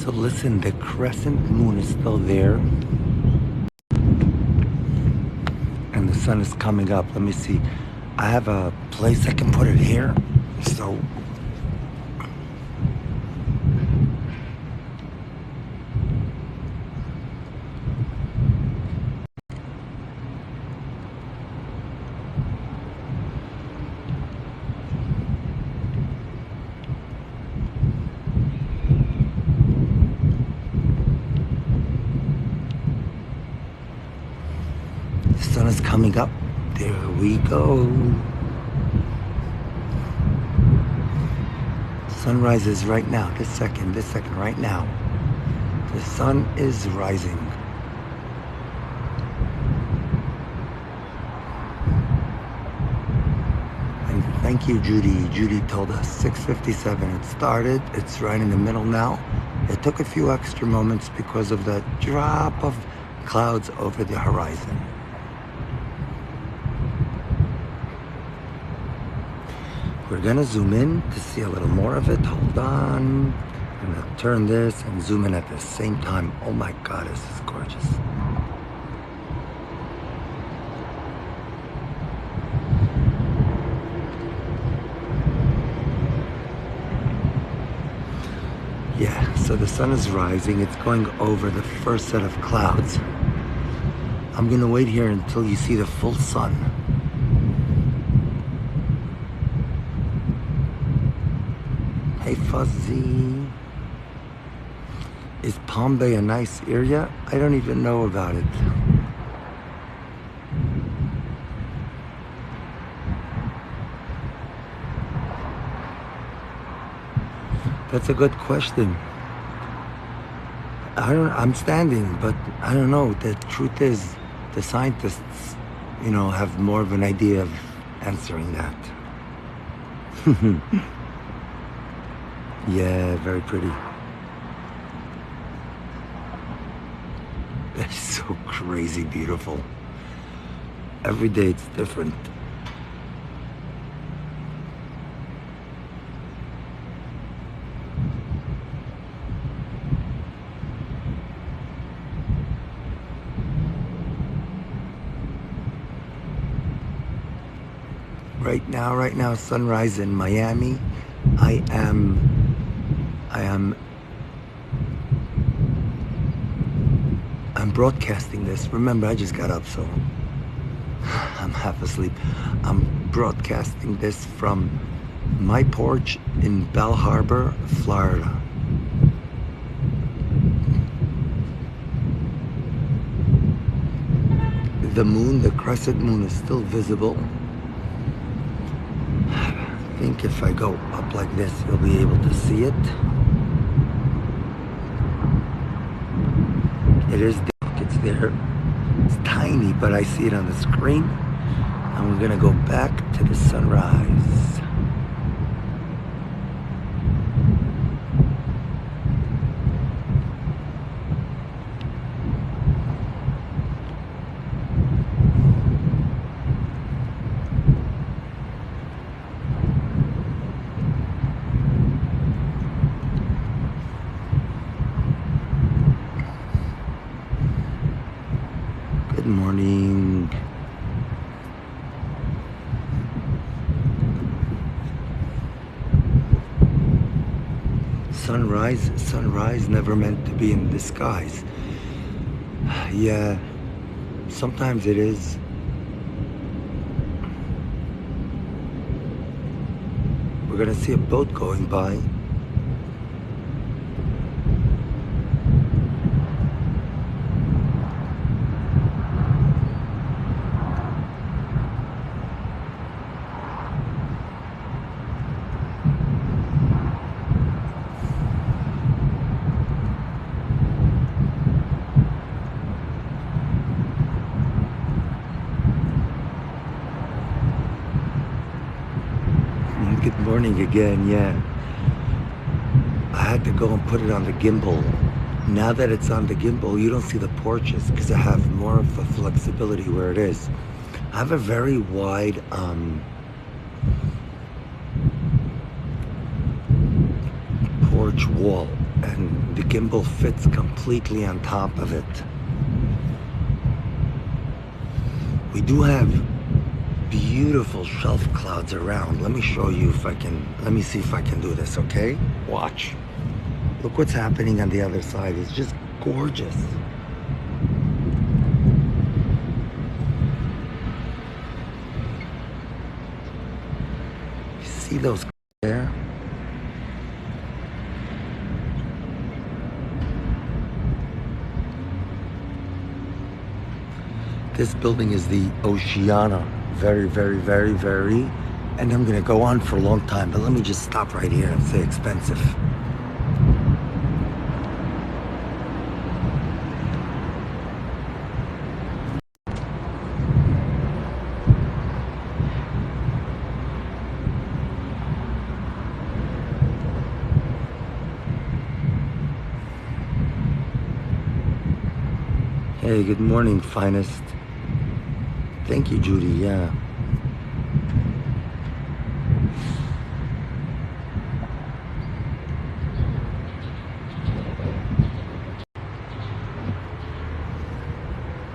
So listen, the crescent moon is still there and the sun is coming up. Let me see. I have a place I can put it here. So the sun is coming up. There we go. Sunrise is right now, this second, right now. The sun is rising. And thank you, Judy. Judy told us 6:57 it started. It's right in the middle now. It took a few extra moments because of the drop of clouds over the horizon. We're gonna zoom in to see a little more of it. Hold on. I'm gonna turn this and zoom in at the same time. Oh my God, this is gorgeous. Yeah, so the sun is rising. It's going over the first set of clouds. I'm gonna wait here until you see the full sun. Hey Fuzzy. Is Palm Bay a nice area? I don't even know about it. That's a good question. I'm standing, but I don't know. The truth is, the scientists, have more of an idea of answering that. Yeah, very pretty. That's so crazy beautiful. Every day it's different. Right now, sunrise in Miami. I'm broadcasting this. Remember, I just got up, so I'm half asleep. I'm broadcasting this from my porch in Bell Harbor, Florida. The moon, the crescent moon, is still visible. I think if I go up like this, you'll be able to see it. It is dark, it's there. It's tiny, but I see it on the screen. And we're gonna go back to the sunrise. Good morning. Sunrise never meant to be in disguise. Yeah, sometimes it is. We're gonna see a boat going by. Good morning again, yeah. I had to go and put it on the gimbal. Now that it's on the gimbal, you don't see the porches because I have more of a flexibility where it is. I have a very wide porch wall. and the gimbal fits completely on top of it. We do have beautiful shelf clouds around. Let me show you if I can, let me see if I can do this, okay? Watch. Look what's happening on the other side. It's just gorgeous. You see those there? This building is the Oceana. Very, very, very, very. And I'm gonna go on for a long time, but let me just stop right here and say expensive. Hey, good morning, finest. Thank you, Judy, yeah.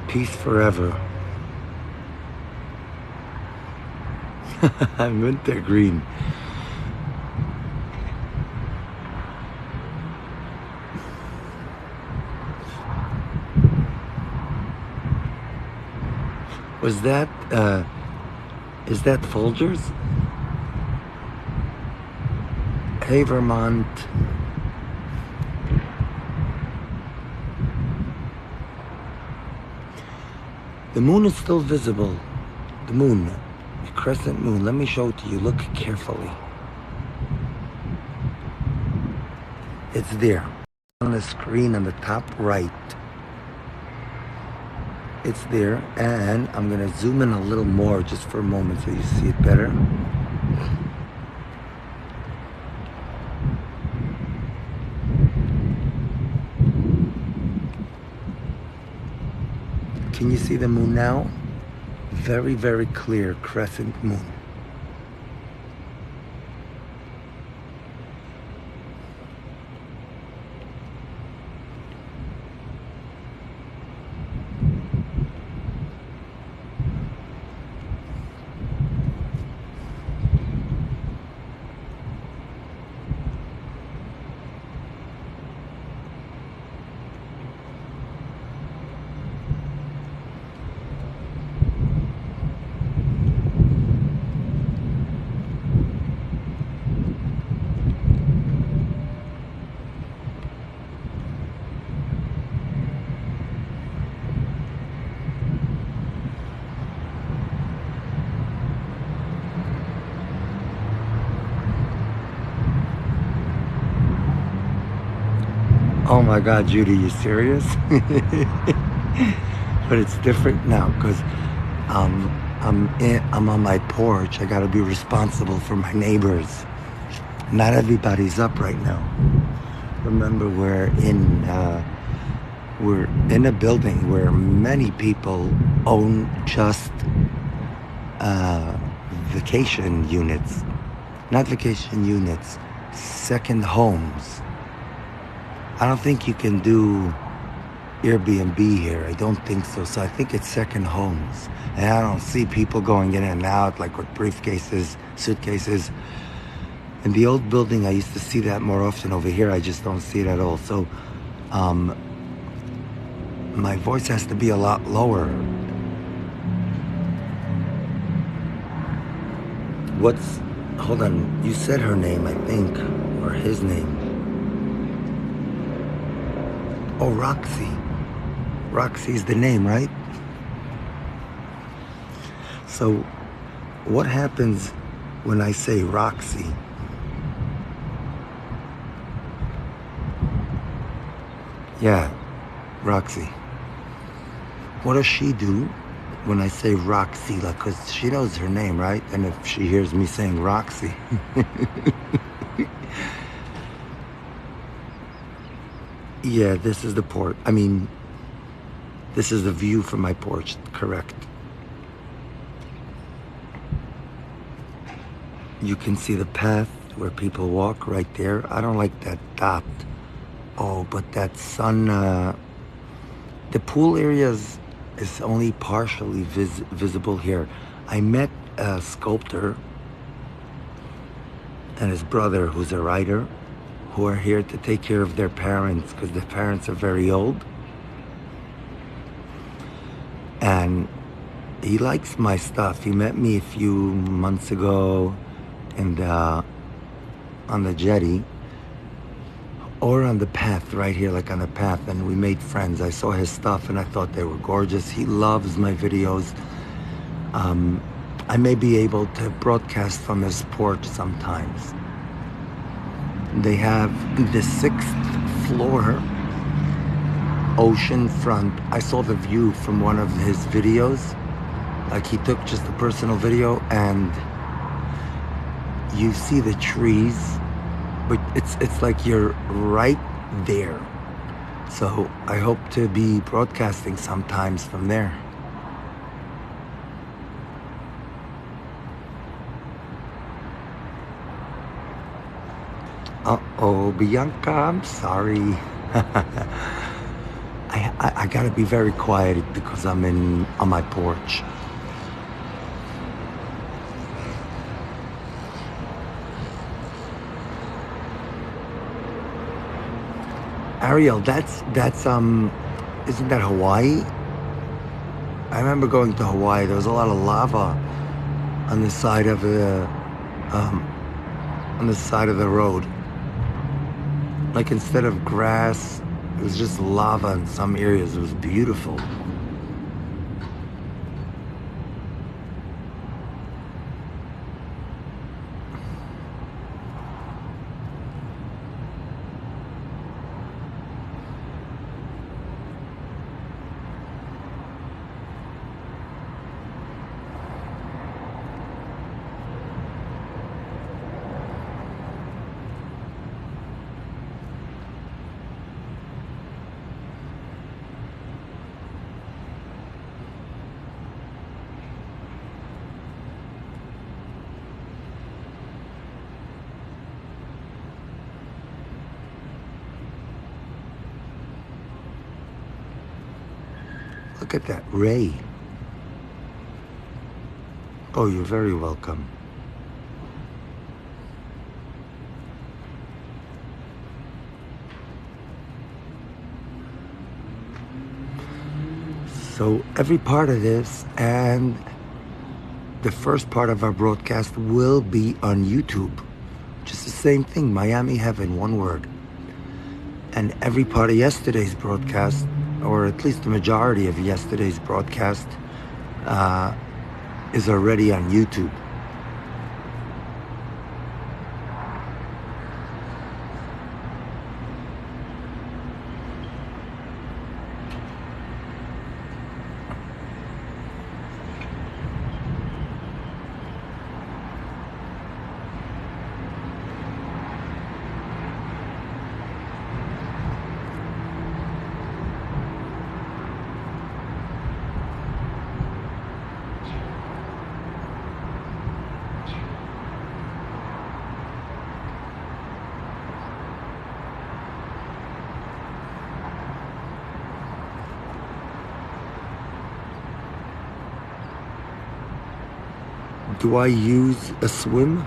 Peace forever. I'm winter green. Was that, is that Folgers? Hey, Vermont. The moon is still visible. The moon, the crescent moon. Let me show it to you. Look carefully. It's there on the screen on the top right. It's there, and I'm gonna zoom in a little more just for a moment so you see it better. Can you see the moon now? Very, very clear crescent moon. Oh my God, Judy, you serious? But it's different now because I'm on my porch. I got to be responsible for my neighbors. Not everybody's up right now. Remember, we're in a building where many people own just vacation units, not vacation units, second homes. I don't think you can do Airbnb here. I don't think so. So I think it's second homes. And I don't see people going in and out like with briefcases, suitcases. In the old building, I used to see that more often. Over here, I just don't see it at all. So my voice has to be a lot lower. Hold on, you said her name, I think, or his name. Oh, Roxy. Roxy's the name, right? So what happens when I say Roxy? Yeah, Roxy. What does she do when I say Roxy? Like, because she knows her name, right? And if she hears me saying Roxy. Yeah, this is the porch. I mean, this is the view from my porch, correct. You can see the path where people walk right there. I don't like that dot Oh, but that sun, the pool is only partially visible here. I met a sculptor and his brother, who's a writer, who are here to take care of their parents because their parents are very old. And he likes my stuff. He met me a few months ago in on the jetty or on the path right here, like on the path, and we made friends. I saw his stuff and I thought they were gorgeous. He loves my videos. I may be able to broadcast from his porch sometimes. They have the 6th floor ocean front. I saw the view from one of his videos. Like he took just a personal video and you see the trees, but it's like you're right there. So I hope to be broadcasting sometimes from there. Uh-oh, Bianca, I'm sorry. I gotta be very quiet because I'm on my porch. Ariel, isn't that Hawaii? I remember going to Hawaii. There was a lot of lava on the side of um, the road. Like instead of grass, it was just lava in some areas. It was beautiful. Look at that, Ray. Oh, you're very welcome. So every part of this and the first part of our broadcast will be on YouTube. Just the same thing, Miami Heaven, one word. And every part of yesterday's broadcast, or at least the majority of yesterday's broadcast, is already on YouTube. Do I use a swim?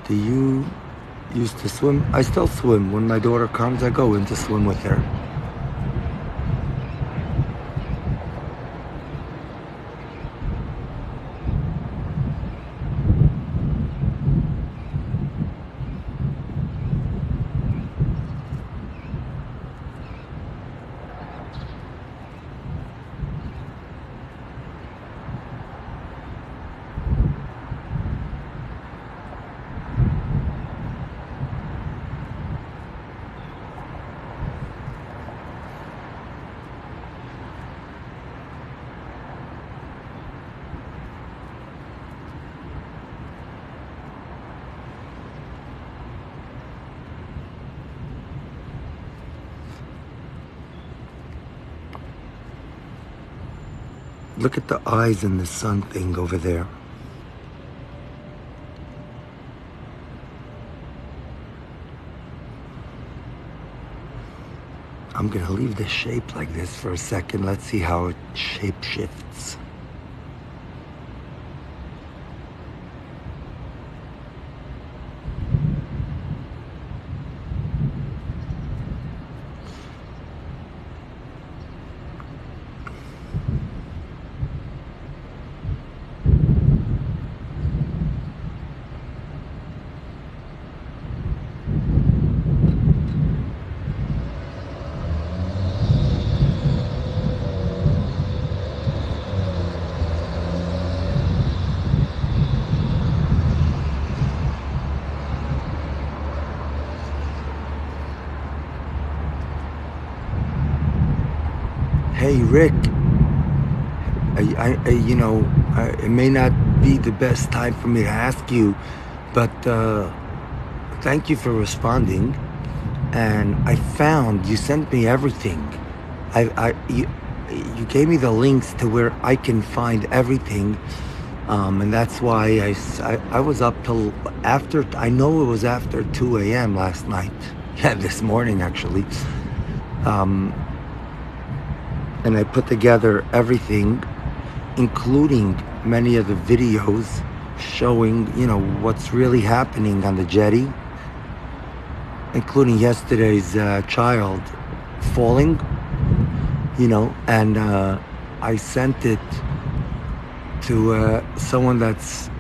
Do you used to swim? I still swim. When my daughter comes, I go in to swim with her. Look at the eyes in the sun thing over there. I'm gonna leave the shape like this for a second. Let's see how it shape shifts. Hey Rick, it may not be the best time for me to ask you, but thank you for responding. And I found you sent me everything. You gave me the links to where I can find everything, and that's why I was up till after. I know it was after 2 a.m. last night. Yeah, this morning actually. And I put together everything, including many of the videos showing, what's really happening on the jetty, including yesterday's child falling, and I sent it to someone that's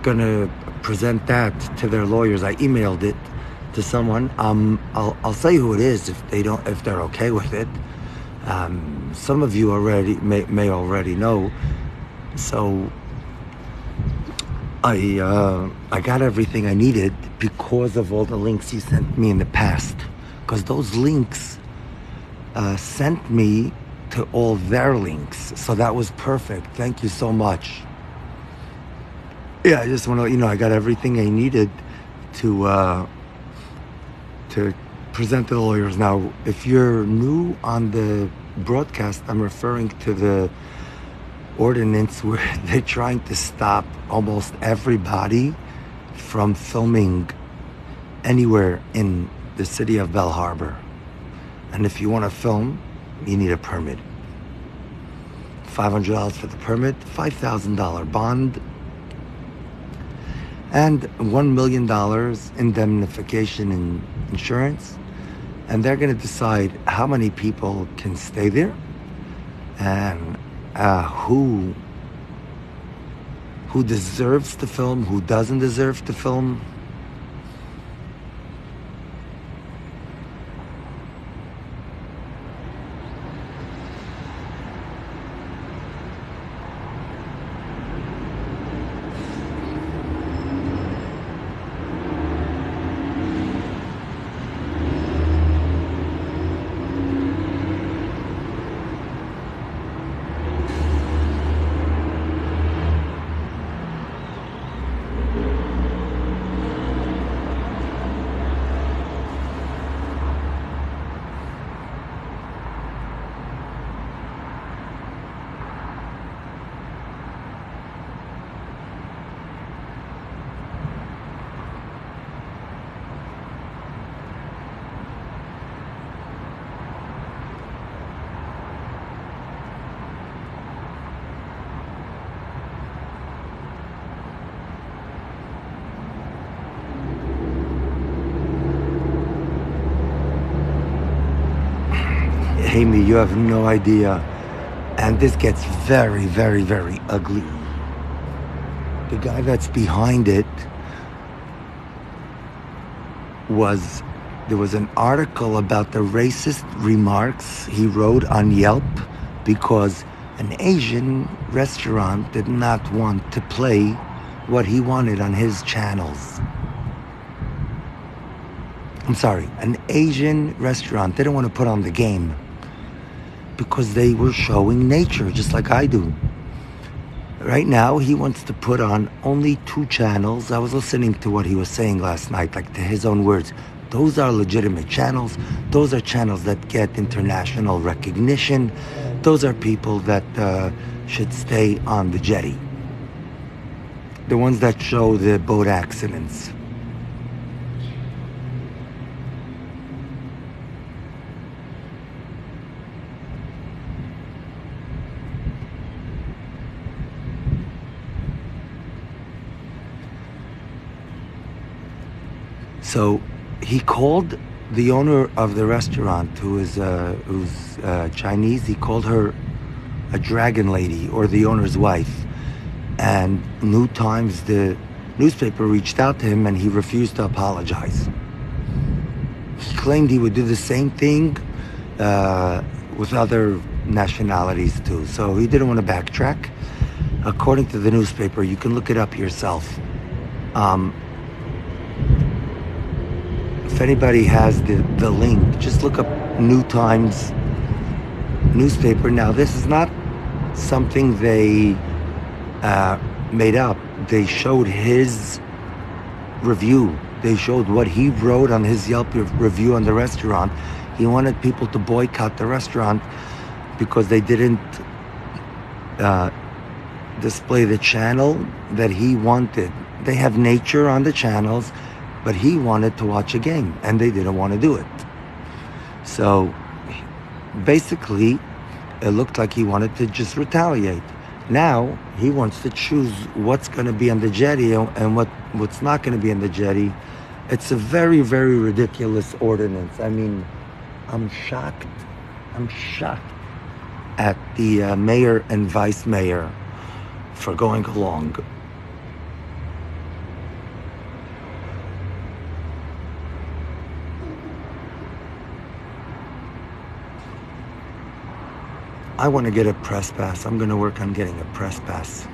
gonna present that to their lawyers. I emailed it to someone. I'll say who it is if they're okay with it. Some of you already may already know. So I got everything I needed because of all the links you sent me in the past. Because those links sent me to all their links. So that was perfect. Thank you so much. Yeah, I just want to let you know I got everything I needed to present to the lawyers. Now, if you're new on the broadcast, I'm referring to the ordinance where they're trying to stop almost everybody from filming anywhere in the city of Bell Harbor. And if you want to film, you need a permit. $500 for the permit, $5,000 bond, and $1 million indemnification and insurance. And they're going to decide how many people can stay there and who deserves to film, who doesn't deserve to film. Amy, you have no idea. And this gets very, very, very ugly. The guy that's behind it there was an article about the racist remarks he wrote on Yelp because an Asian restaurant did not want to play what he wanted on his channels. I'm sorry, an Asian restaurant didn't want to put on the game because they were showing nature, just like I do. Right now, he wants to put on only 2 channels. I was listening to what he was saying last night, like to his own words. Those are legitimate channels. Those are channels that get international recognition. Those are people that should stay on the jetty. The ones that show the boat accidents. So he called the owner of the restaurant, who's Chinese. He called her a dragon lady, or the owner's wife. And New Times, the newspaper, reached out to him, and he refused to apologize. He claimed he would do the same thing with other nationalities too. So he didn't want to backtrack. According to the newspaper, you can look it up yourself. If anybody has the link, just look up New Times newspaper. Now, this is not something they made up. They showed his review. They showed what he wrote on his Yelp review on the restaurant. He wanted people to boycott the restaurant because they didn't display the channel that he wanted. They have nature on the channels, but he wanted to watch a game, and they didn't want to do it. So basically, it looked like he wanted to just retaliate. Now he wants to choose what's going to be on the jetty and what's not going to be on the jetty. It's a very, very ridiculous ordinance. I mean, I'm shocked at the mayor and vice mayor for going along. I want to get a press pass. I'm going to work on getting a press pass.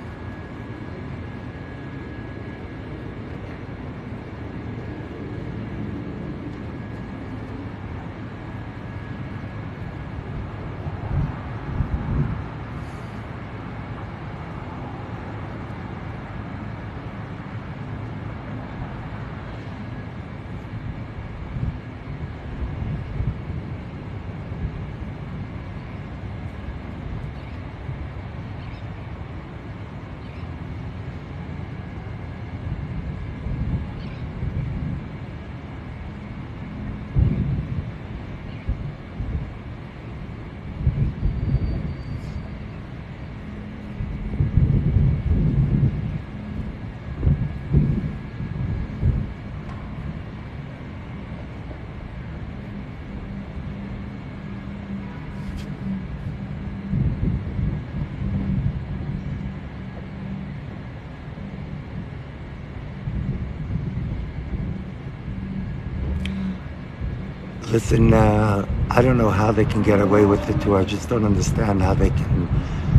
Listen, I don't know how they can get away with it too. I just don't understand how they can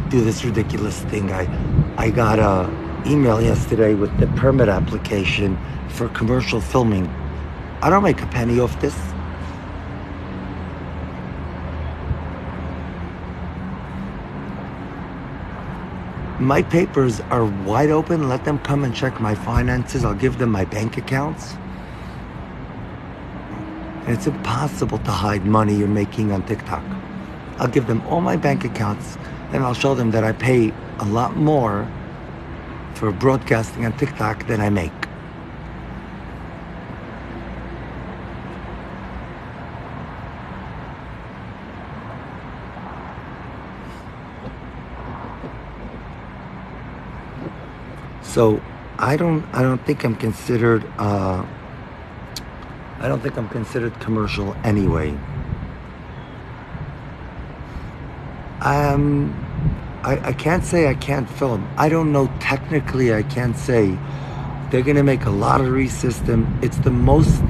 do this ridiculous thing. I got a email yesterday with the permit application for commercial filming. I don't make a penny off this. My papers are wide open. Let them come and check my finances. I'll give them my bank accounts. It's impossible to hide money you're making on TikTok. I'll give them all my bank accounts, and I'll show them that I pay a lot more for broadcasting on TikTok than I make. So I don't think I'm considered commercial anyway. I can't say I can't film. I don't know, technically I can't say. They're gonna make a lottery system. It's the most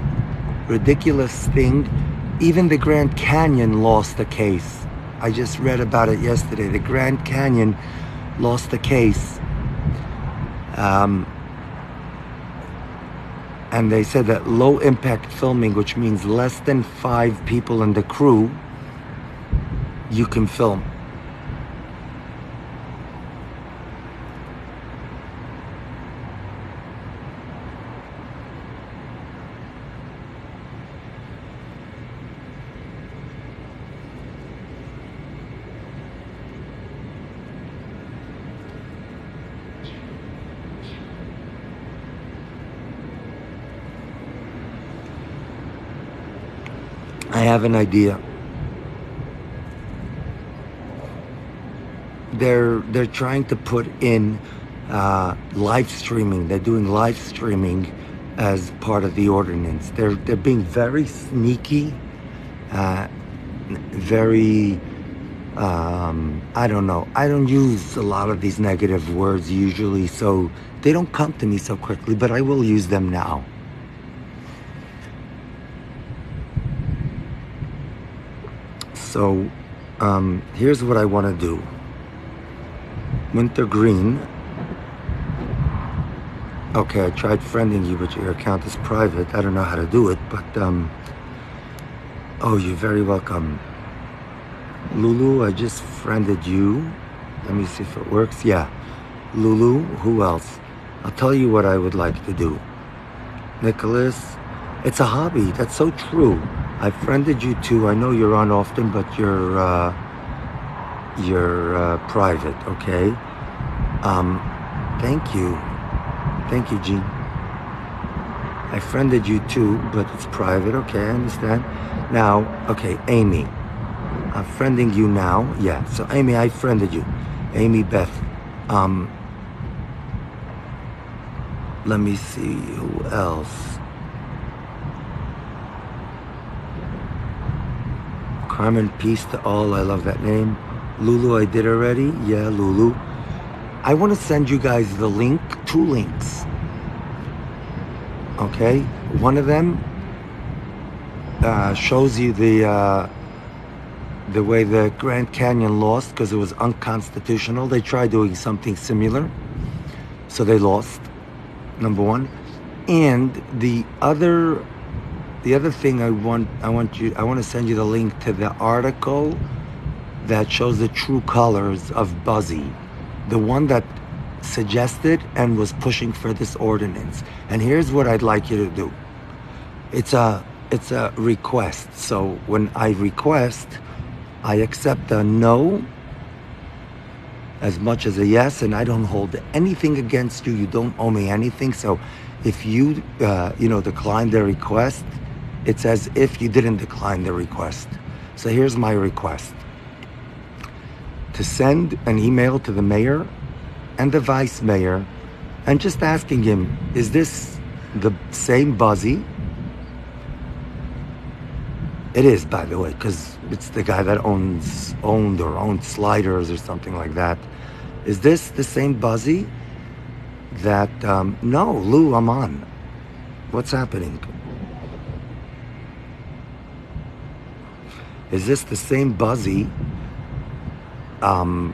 ridiculous thing. Even the Grand Canyon lost the case. I just read about it yesterday. The Grand Canyon lost the case. And they said that low impact filming, which means less than 5 people in the crew, you can film. I have an idea. They're trying to put in live streaming. They're doing live streaming as part of the ordinance. They're being very sneaky, very I don't know. I don't use a lot of these negative words usually, so they don't come to me so quickly, but I will use them now. So here's what I want to do. Wintergreen. Okay, I tried friending you, but your account is private. I don't know how to do it, but oh, you're very welcome. Lulu, I just friended you. Let me see if it works. Yeah. Lulu, who else? I'll tell you what I would like to do. Nicholas, it's a hobby. That's so true. I friended you too. I know you're on often, but you're private, okay? Thank you. Thank you, Jean. I friended you too, but it's private. Okay, I understand. Now, okay, Amy. I'm friending you now. Yeah, so Amy, I friended you. Amy Beth. Let me see, who else? Carmen, peace to all. I love that name. Lulu, I did already. Yeah, Lulu. I want to send you guys the link, 2 links. Okay, one of them shows you the way the Grand Canyon lost because it was unconstitutional. They tried doing something similar, so they lost. Number one, and the other thing I want to send you the link to the article that shows the true colors of Buzzy, the one that suggested and was pushing for this ordinance. And here's what I'd like you to do. It's a request. So when I request, I accept a no as much as a yes, and I don't hold anything against you. You don't owe me anything. So if you decline the request, it's as if you didn't decline the request. So here's my request: to send an email to the mayor and the vice mayor and just asking him, is this the same Buzzy? It is, by the way, because it's the guy that owned Sliders or something like that. Is this the same Buzzy that, no, Lou, I'm on. What's happening? Is this the same Buzzy in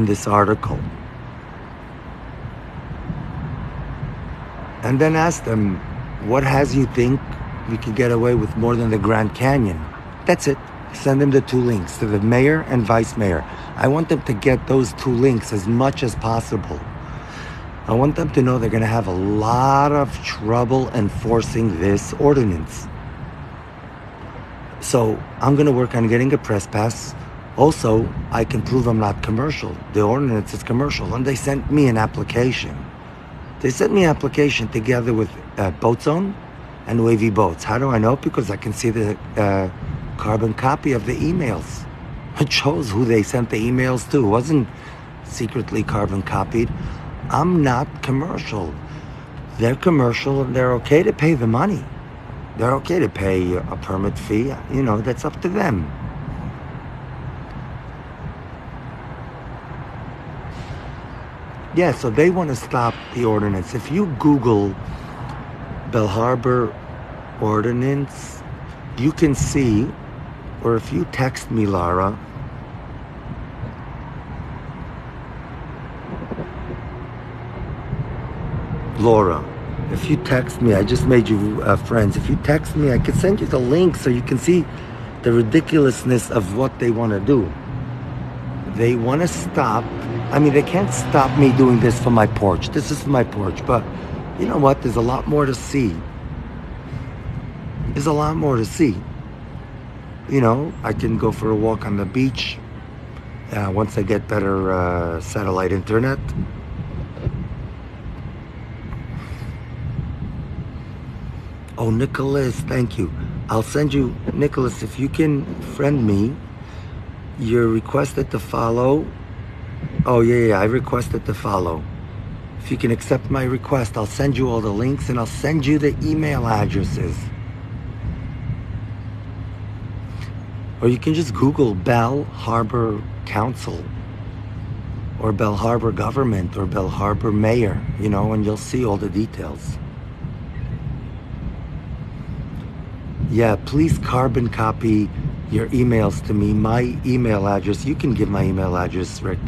this article? And then ask them, what has you think we could get away with more than the Grand Canyon? That's it. Send them the 2 links to the mayor and vice mayor. I want them to get those 2 links as much as possible. I want them to know they're going to have a lot of trouble enforcing this ordinance. So I'm going to work on getting a press pass. Also, I can prove I'm not commercial. The ordinance is commercial. And they sent me an application. They sent me an application together with Boat Zone and Wavy Boats. How do I know? Because I can see the carbon copy of the emails. It shows who they sent the emails to. It wasn't secretly carbon copied. I'm not commercial. They're commercial and they're okay to pay the money. They're okay to pay a permit fee. That's up to them. Yeah, so they want to stop the ordinance. If you Google Bell Harbor ordinance, you can see, or if you text me, Laura, Laura, if you text me, I just made you friends. If you text me, I can send you the link so you can see the ridiculousness of what they want to do. They want to stop. I mean, they can't stop me doing this from my porch. This is my porch, but you know what? There's a lot more to see. There's a lot more to see. I can go for a walk on the beach once I get better satellite internet. Oh, Nicholas, thank you. I'll send you, Nicholas, if you can friend me. You're requested to follow. Oh, yeah, I requested to follow. If you can accept my request, I'll send you all the links and I'll send you the email addresses. Or you can just Google Bell Harbor Council or Bell Harbor Government or Bell Harbor Mayor, and you'll see all the details. Yeah, please carbon copy your emails to me. My email address, you can give my email address, Rick,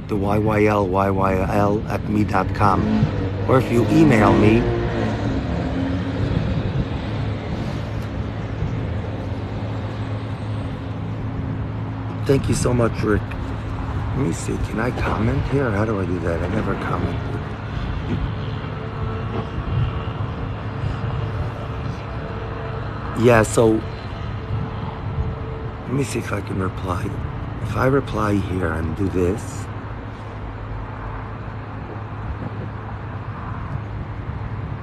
the yyl@me.com. Or if you email me, thank you so much, Rick. Let me see, can I comment here? How do I do that? I never commented. Yeah, so let me see if I can reply. If I reply here and do this,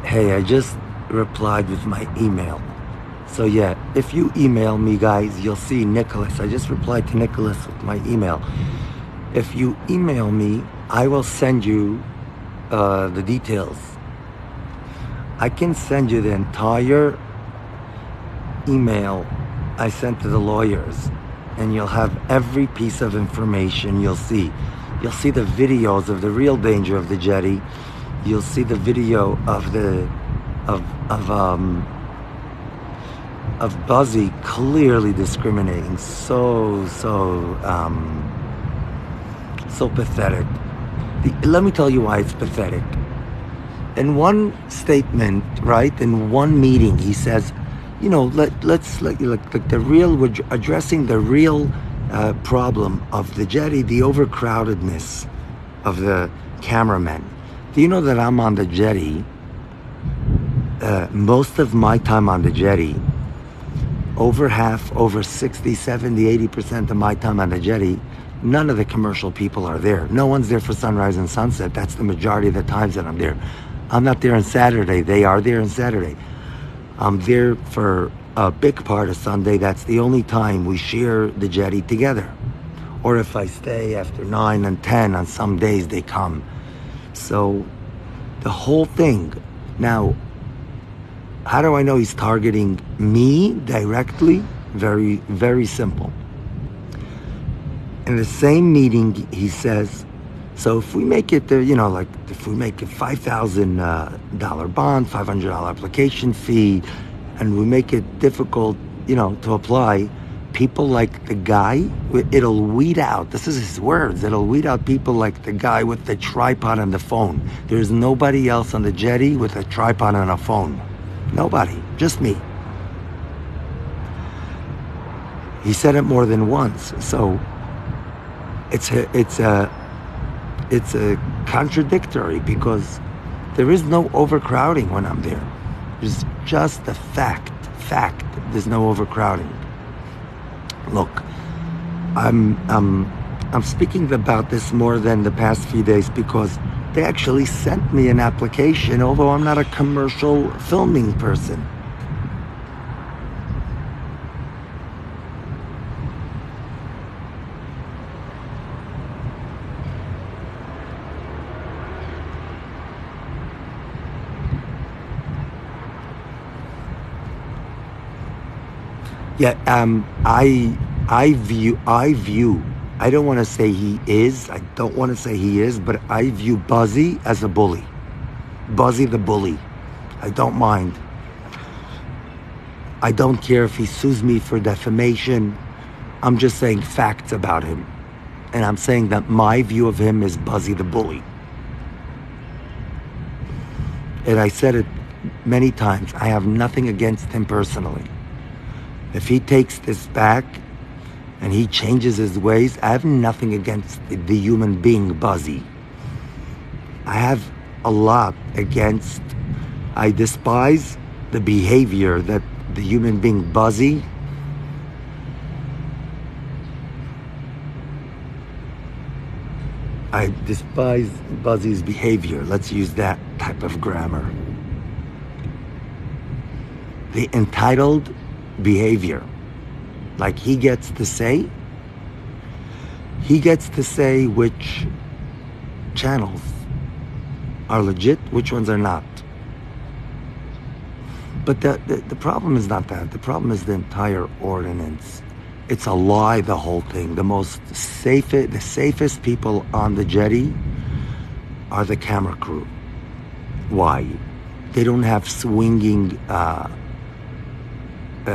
hey, I just replied with my email. So yeah, if you email me, guys, you'll see Nicholas. I just replied to Nicholas with my email. If you email me, I will send you the details. I can send you the entire email I sent to the lawyers, and you'll have every piece of information. You'll see the videos of the real danger of the jetty. You'll see the video of Buzzy clearly discriminating. So pathetic. Let me tell you why it's pathetic. In one statement, right, in one meeting, he says, let's we're addressing the real problem of the jetty, the overcrowdedness of the cameramen. Do you know that I'm on the jetty? Most of my time on the jetty, over 60, 70, 80% of my time on the jetty, none of the commercial people are there. No one's there for sunrise and sunset. That's the majority of the times that I'm there. I'm not there on Saturday. They are there on Saturday. I'm there for a big part of Sunday. That's the only time we share the jetty together. Or if I stay after 9 and 10, on some days they come. So the whole thing. Now, how do I know he's targeting me directly? Very, very simple. In the same meeting, he says, so if we make it, if we make a $5,000 bond, $500 application fee, and we make it difficult, to apply, people like the guy, it'll weed out, this is his words, it'll weed out people like the guy with the tripod and the phone. There's nobody else on the jetty with a tripod and a phone. Nobody, just me. He said it more than once, so it's a contradictory, because there is no overcrowding when I'm there. There's just the fact, there's no overcrowding. Look, I'm speaking about this more than the past few days because they actually sent me an application, although I'm not a commercial filming person. Yeah, I view, I don't want to say he is, I don't want to say he is, but I view Buzzy as a bully. Buzzy the bully. I don't mind. I don't care if he sues me for defamation. I'm just saying facts about him. And I'm saying that my view of him is Buzzy the bully. And I said it many times, I have nothing against him personally. If he takes this back and he changes his ways, I have nothing against the human being Buzzy. I have a lot against, I despise the behavior that the human being Buzzy I despise Buzzy's behavior. Let's use that type of grammar. The entitled behavior. Like he gets to say which channels are legit, which ones are not. But the problem is not that. The problem is the entire ordinance. It's a lie, the whole thing. The safest people on the jetty are the camera crew. Why? They don't have swinging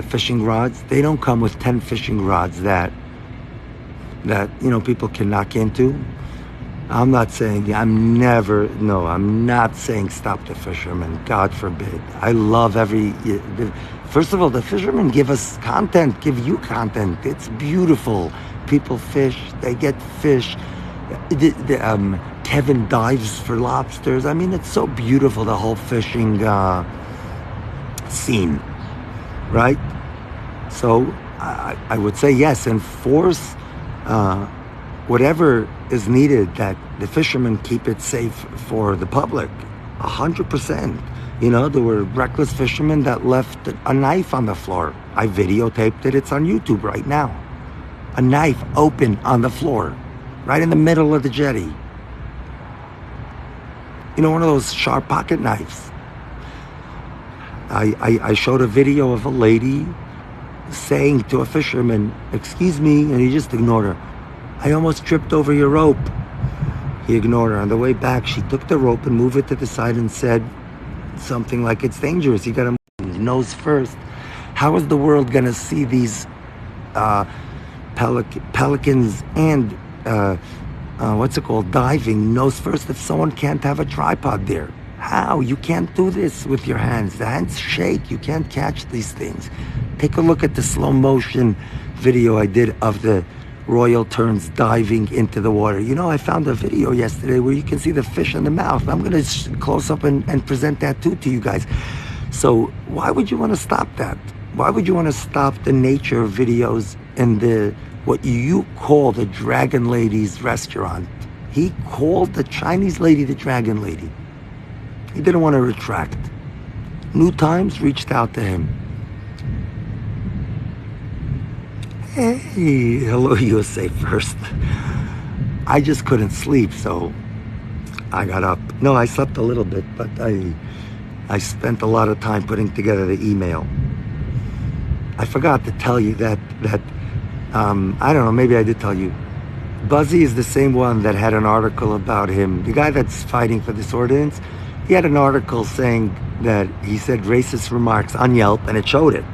fishing rods. They don't come with 10 fishing rods that people can knock into. I'm not saying stop the fishermen. God forbid. I love first of all, the fishermen give us content, give you content. It's beautiful. People fish, they get fish. Kevin dives for lobsters. I mean, it's so beautiful, the whole fishing scene, right? So I would say yes, enforce whatever is needed that the fishermen keep it safe for the public, 100%. There were reckless fishermen that left a knife on the floor. I videotaped it. It's on YouTube right now. A knife open on the floor, right in the middle of the jetty. One of those sharp pocket knives. I showed a video of a lady saying to a fisherman, "Excuse me," and he just ignored her. "I almost tripped over your rope." He ignored her. On the way back, she took the rope and moved it to the side and said something like, "It's dangerous. You got to move nose first." How is the world going to see these pelicans and diving nose first if someone can't have a tripod there? How? You can't do this with your hands. The hands shake. You can't catch these things. Take a look at the slow motion video I did of the royal terns diving into the water. I found a video yesterday where you can see the fish in the mouth. I'm going to close up and present that too to you guys. So why would you want to stop that? Why would you want to stop the nature videos in what you call the Dragon Lady's restaurant? He called the Chinese lady the Dragon Lady. He didn't want to retract. New Times reached out to him. Hey, hello USA First. I just couldn't sleep, so I got up. No, I slept a little bit, but I spent a lot of time putting together the email. I forgot to tell you that I don't know, maybe I did tell you. Buzzy is the same one that had an article about him. The guy that's fighting for this ordinance, he had an article saying that he said racist remarks on Yelp, and it showed it.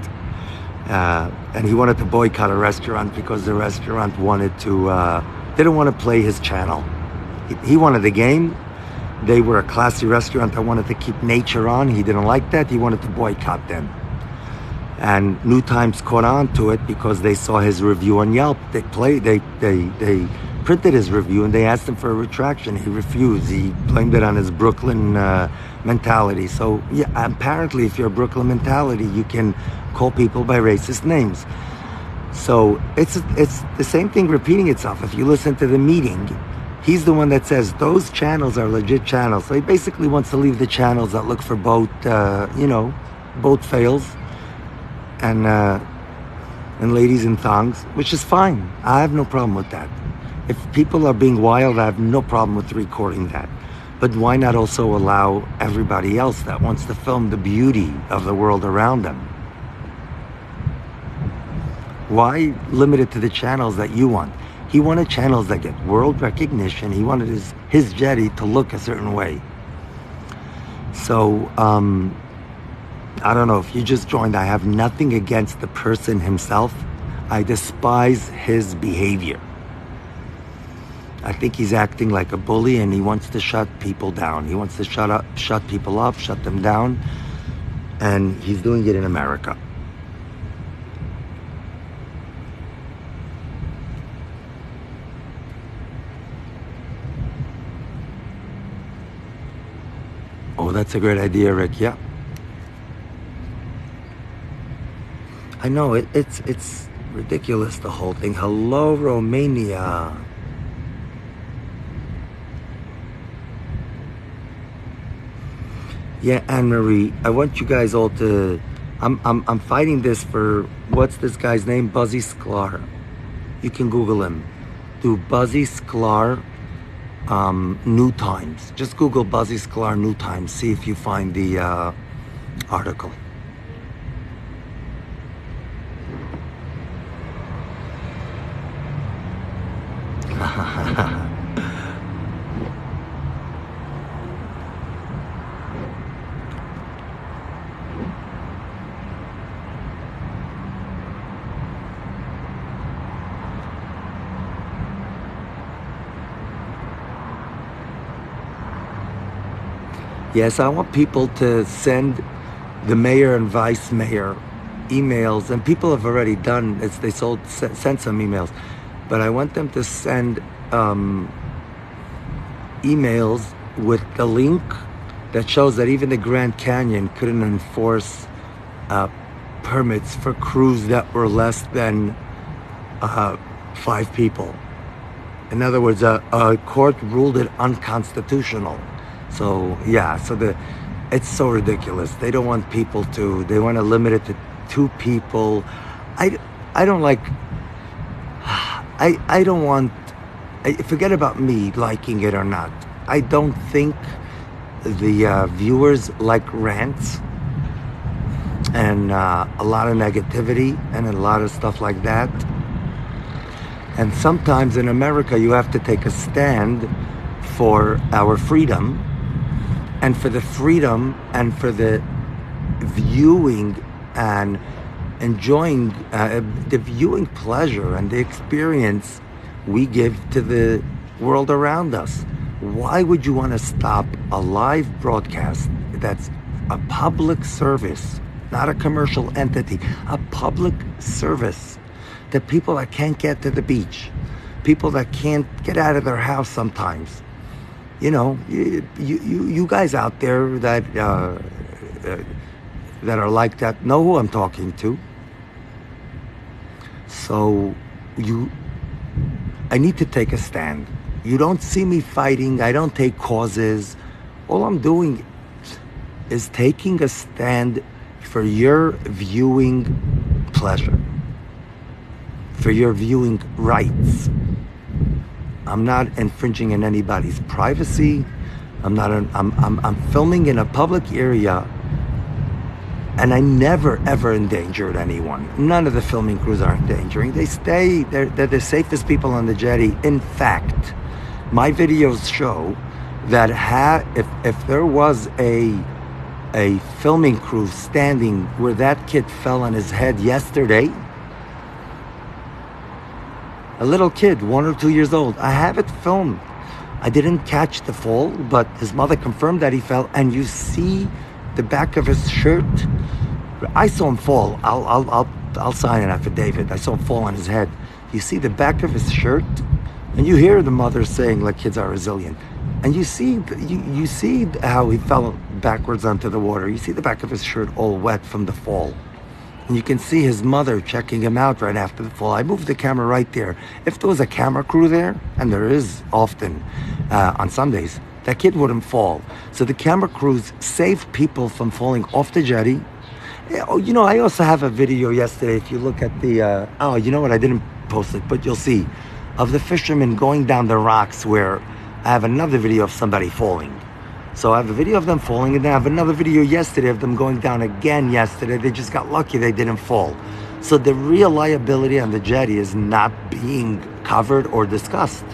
And he wanted to boycott a restaurant because the restaurant didn't want to play his channel. He wanted the game. They were a classy restaurant that wanted to keep nature on. He didn't like that. He wanted to boycott them. And New Times caught on to it because they saw his review on Yelp. They printed his review and they asked him for a retraction. He refused. He blamed it on his Brooklyn mentality. So yeah, apparently if you're a Brooklyn mentality, you can call people by racist names. So it's the same thing repeating itself. If you listen to the meeting, he's the one that says those channels are legit channels. So he basically wants to leave the channels that look for boat fails and ladies in thongs, which is fine. I have no problem with that. If people are being wild, I have no problem with recording that. But why not also allow everybody else that wants to film the beauty of the world around them? Why limit it to the channels that you want? He wanted channels that get world recognition. He wanted his jetty to look a certain way. So, I don't know, if you just joined, I have nothing against the person himself. I despise his behavior. I think he's acting like a bully and he wants to shut people down. He wants to shut people up, shut them down. And he's doing it in America. Oh, that's a great idea, Rick. Yeah. I know, it's ridiculous, the whole thing. Hello, Romania. Yeah, Anne-Marie, I want you guys all to... I'm fighting this for... What's this guy's name? Buzzy Sklar. You can Google him. Do Buzzy Sklar New Times. Just Google Buzzy Sklar New Times. See if you find the article. Yes, I want people to send the mayor and vice mayor emails, and people have already done. Sent some emails, but I want them to send emails with the link that shows that even the Grand Canyon couldn't enforce permits for crews that were less than 5 people. In other words, a court ruled it unconstitutional. So yeah, it's so ridiculous. They don't want people to. They want to limit it to 2 people. I don't like. I don't want. Forget about me liking it or not. I don't think the viewers like rants and a lot of negativity and a lot of stuff like that. And sometimes in America, you have to take a stand for our freedom. And for the freedom and for the viewing and enjoying the viewing pleasure and the experience we give to the world around us. Why would you want to stop a live broadcast that's a public service, not a commercial entity, a public service, to people that can't get to the beach, people that can't get out of their house sometimes? You know, you guys out there that are like that know who I'm talking to. So I need to take a stand. You don't see me fighting. I don't take causes. All I'm doing is taking a stand for your viewing pleasure, for your viewing rights. I'm not infringing on anybody's privacy. I'm filming in a public area, and I never ever endangered anyone. None of the filming crews are endangering. They're the safest people on the jetty. In fact, my videos show that if there was a filming crew standing where that kid fell on his head yesterday, a little kid, 1 or 2 years old. I have it filmed. I didn't catch the fall, but his mother confirmed that he fell, and you see the back of his shirt. I saw him fall. I'll sign an affidavit. I saw him fall on his head. You see the back of his shirt, and you hear the mother saying, like, kids are resilient. And you see how he fell backwards onto the water. You see the back of his shirt all wet from the fall. And you can see his mother checking him out right after the fall. I moved the camera right there. If there was a camera crew there, and there is often on Sundays, that kid wouldn't fall. So the camera crews save people from falling off the jetty. Oh, you know, I also have a video yesterday. If you look at the, you know what? I didn't post it, but you'll see, of the fishermen going down the rocks, where I have another video of somebody falling. So I have a video of them falling, and then I have another video yesterday of them going down again yesterday. They just got lucky they didn't fall. So the real liability on the jetty is not being covered or discussed.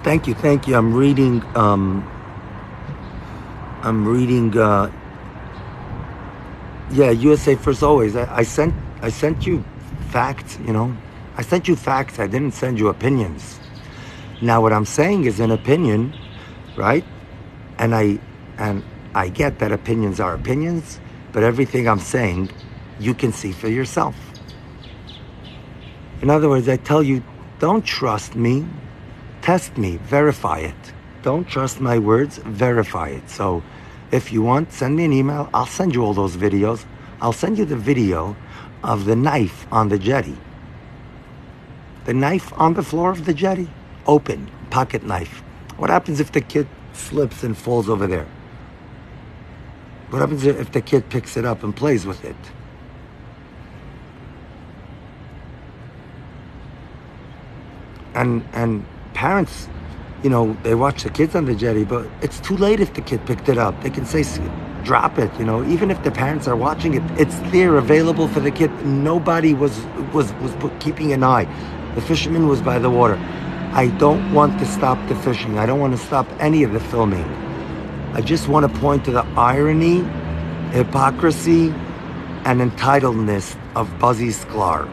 Thank you. I'm reading, USA First Always. I sent you facts, you know. I sent you facts. I didn't send you opinions. Now what I'm saying is an opinion, right? And I get that opinions are opinions, but everything I'm saying, you can see for yourself. In other words, I tell you, don't trust me, test me, verify it. Don't trust my words, verify it. So if you want, send me an email. I'll send you all those videos. I'll send you the video of the knife on the jetty. The knife on the floor of the jetty, open, pocket knife. What happens if the kid slips and falls over there? What happens if the kid picks it up and plays with it? and parents, they watch the kids on the jetty, but it's too late if the kid picked it up. They can say, drop it, even if the parents are watching it, it's there available for the kid. Nobody was keeping an eye. The fisherman was by the water. I don't want to stop the fishing. I don't want to stop any of the filming. I just want to point to the irony, hypocrisy, and entitledness of Buzzy Sklar.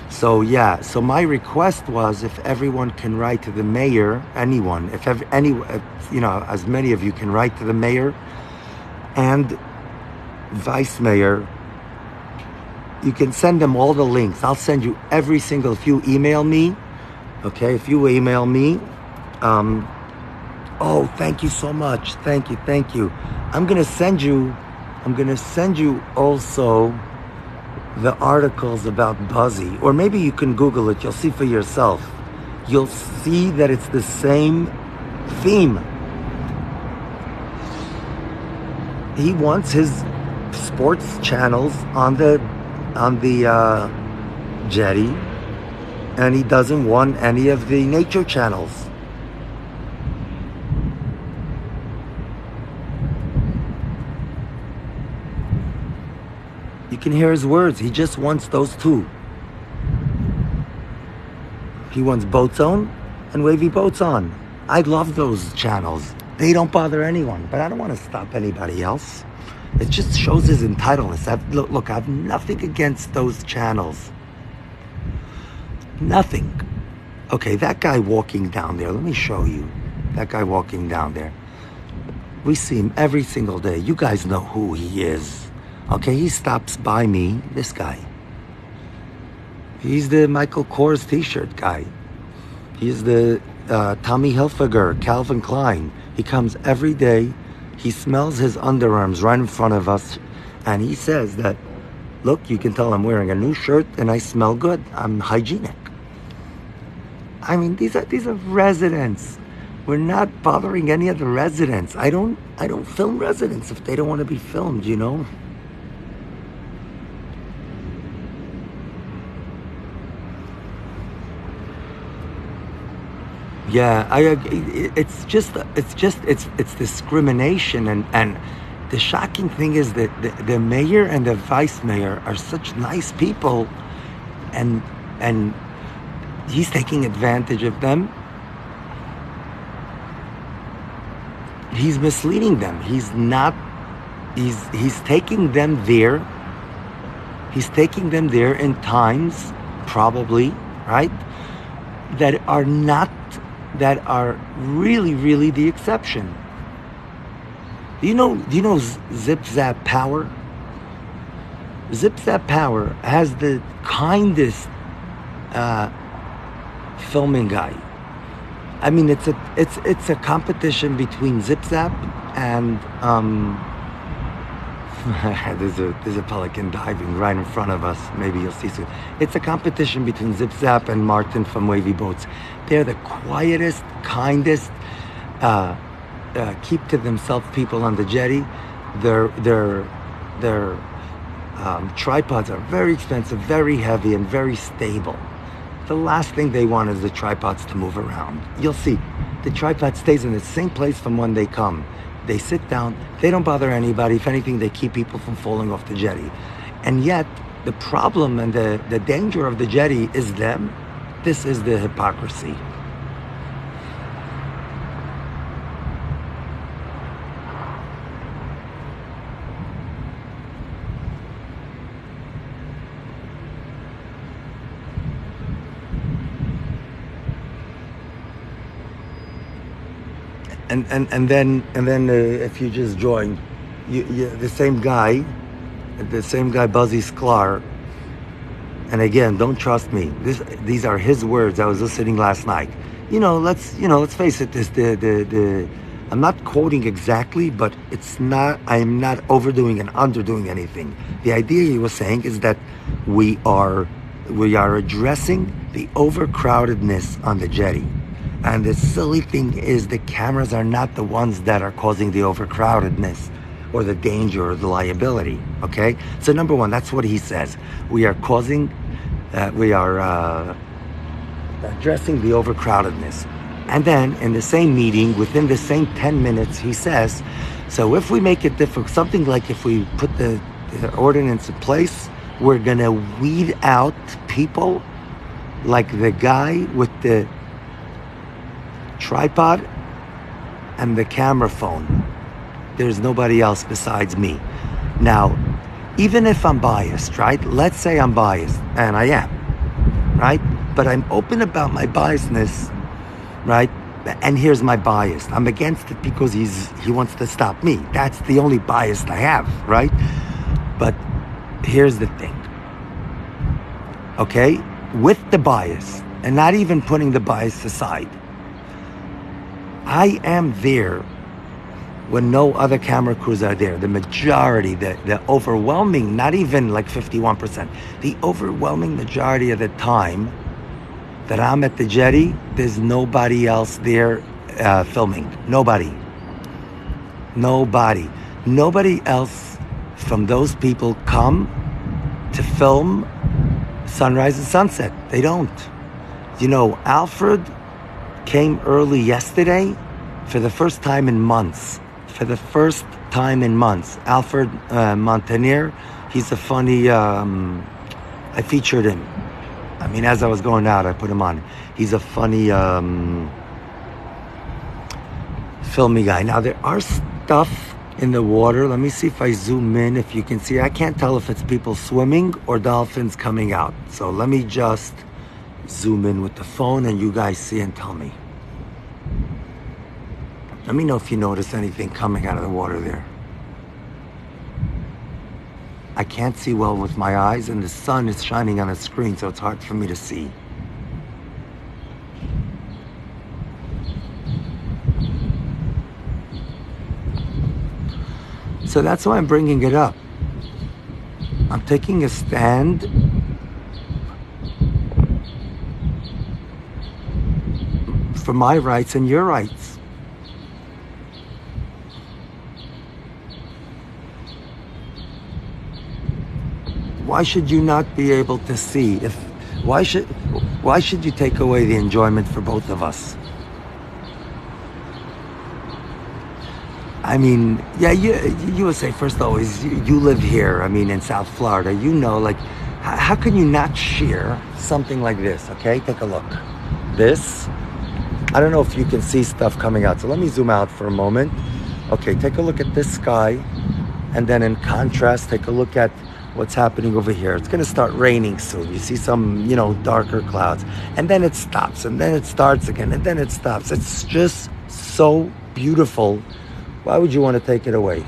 So my request was, if everyone can write to the mayor, anyone, as many of you can write to the mayor and vice mayor, you can send them all the links. I'll send you every single, if you email me, if you email me, oh, thank you so much. Thank you. I'm going to send you also the articles about Buzzy, or maybe you can Google it. You'll see for yourself. You'll see that it's the same theme. He wants his sports channels on the jetty, and he doesn't want any of the nature channels. You can hear his words. He just wants those two. He wants Boat Zone and Wavy Boats On. I love those channels. They don't bother anyone, but I don't want to stop anybody else. It just shows his entitledness. Look, I have nothing against those channels. Nothing. Okay, that guy walking down there, let me show you. That guy walking down there. We see him every single day. You guys know who he is. Okay, he stops by me, this guy. He's the Michael Kors t-shirt guy. He's the Tommy Hilfiger, Calvin Klein. He comes every day. He smells his underarms right in front of us. And he says that, look, you can tell I'm wearing a new shirt and I smell good. I'm hygienic. I mean, these are residents. We're not bothering any of the residents. I don't film residents if they don't want to be filmed, Yeah, it's discrimination, and the shocking thing is that the mayor and the vice mayor are such nice people, and he's taking advantage of them. He's misleading them. He's taking them there. He's taking them there in times, probably, right, that are really, really the exception. Do you know Zip Zap Power? Zip Zap Power has the kindest filming guy. I mean, it's a competition between Zip Zap and there's a pelican diving right in front of us. Maybe you'll see soon. It's a competition between Zip Zap and Martin from Wavy Boats. They're the quietest, kindest, keep to themselves people on the jetty. Their tripods are very expensive, very heavy, and very stable. The last thing they want is the tripods to move around. You'll see, the tripod stays in the same place from when they come. They sit down, they don't bother anybody. If anything, they keep people from falling off the jetty. And yet, the problem and the danger of the jetty is them. This is the hypocrisy. And then if you just join, the same guy Buzzy Sklar. And again, don't trust me. These are his words. I was listening last night. Let's face it. I'm not quoting exactly, but I am not overdoing and underdoing anything. The idea he was saying is that we are addressing the overcrowdedness on the jetty. And the silly thing is, the cameras are not the ones that are causing the overcrowdedness or the danger or the liability, okay? So number one, that's what he says. We are causing We are addressing the overcrowdedness. And then in the same meeting, within the same 10 minutes, he says, so if we make it difficult, something like if we put the ordinance in place, we're going to weed out people like the guy with the tripod and the camera phone. There's nobody else besides me. Now, even if I'm biased, right? Let's say I'm biased, and I am, right? But I'm open about my biasness, right? And here's my bias. I'm against it because he wants to stop me. That's the only bias I have, right? But here's the thing. Okay? With the bias, and not even putting the bias aside, I am there when no other camera crews are there. The majority, the overwhelming, not even like 51%, the overwhelming majority of the time that I'm at the jetty, there's nobody else there filming. Nobody else from those people come to film sunrise and sunset. They don't. You know, Alfred came early yesterday for the first time in months. Alfred Montanier, he's a funny, I featured him. I mean, as I was going out, I put him on. He's a funny, filmy guy. Now, there are stuff in the water. Let me see if I zoom in, if you can see. I can't tell if it's people swimming or dolphins coming out. So let me just zoom in with the phone and you guys see and tell me. Let me know if you notice anything coming out of the water there. I can't see well with my eyes, and the sun is shining on the screen, so it's hard for me to see. So that's why I'm bringing it up. I'm taking a stand for my rights and your rights. Why should you not be able to see? Why should you take away the enjoyment for both of us? I mean, yeah, you would say first always, you live here, I mean, in South Florida, you know, like, how can you not share something like this, okay? Take a look. This, I don't know if you can see stuff coming out, so let me zoom out for a moment. Okay, take a look at this sky, and then in contrast, take a look at what's happening over here. It's going to start raining soon. You see some, darker clouds. And then it stops. And then it starts again. And then it stops. It's just so beautiful. Why would you want to take it away?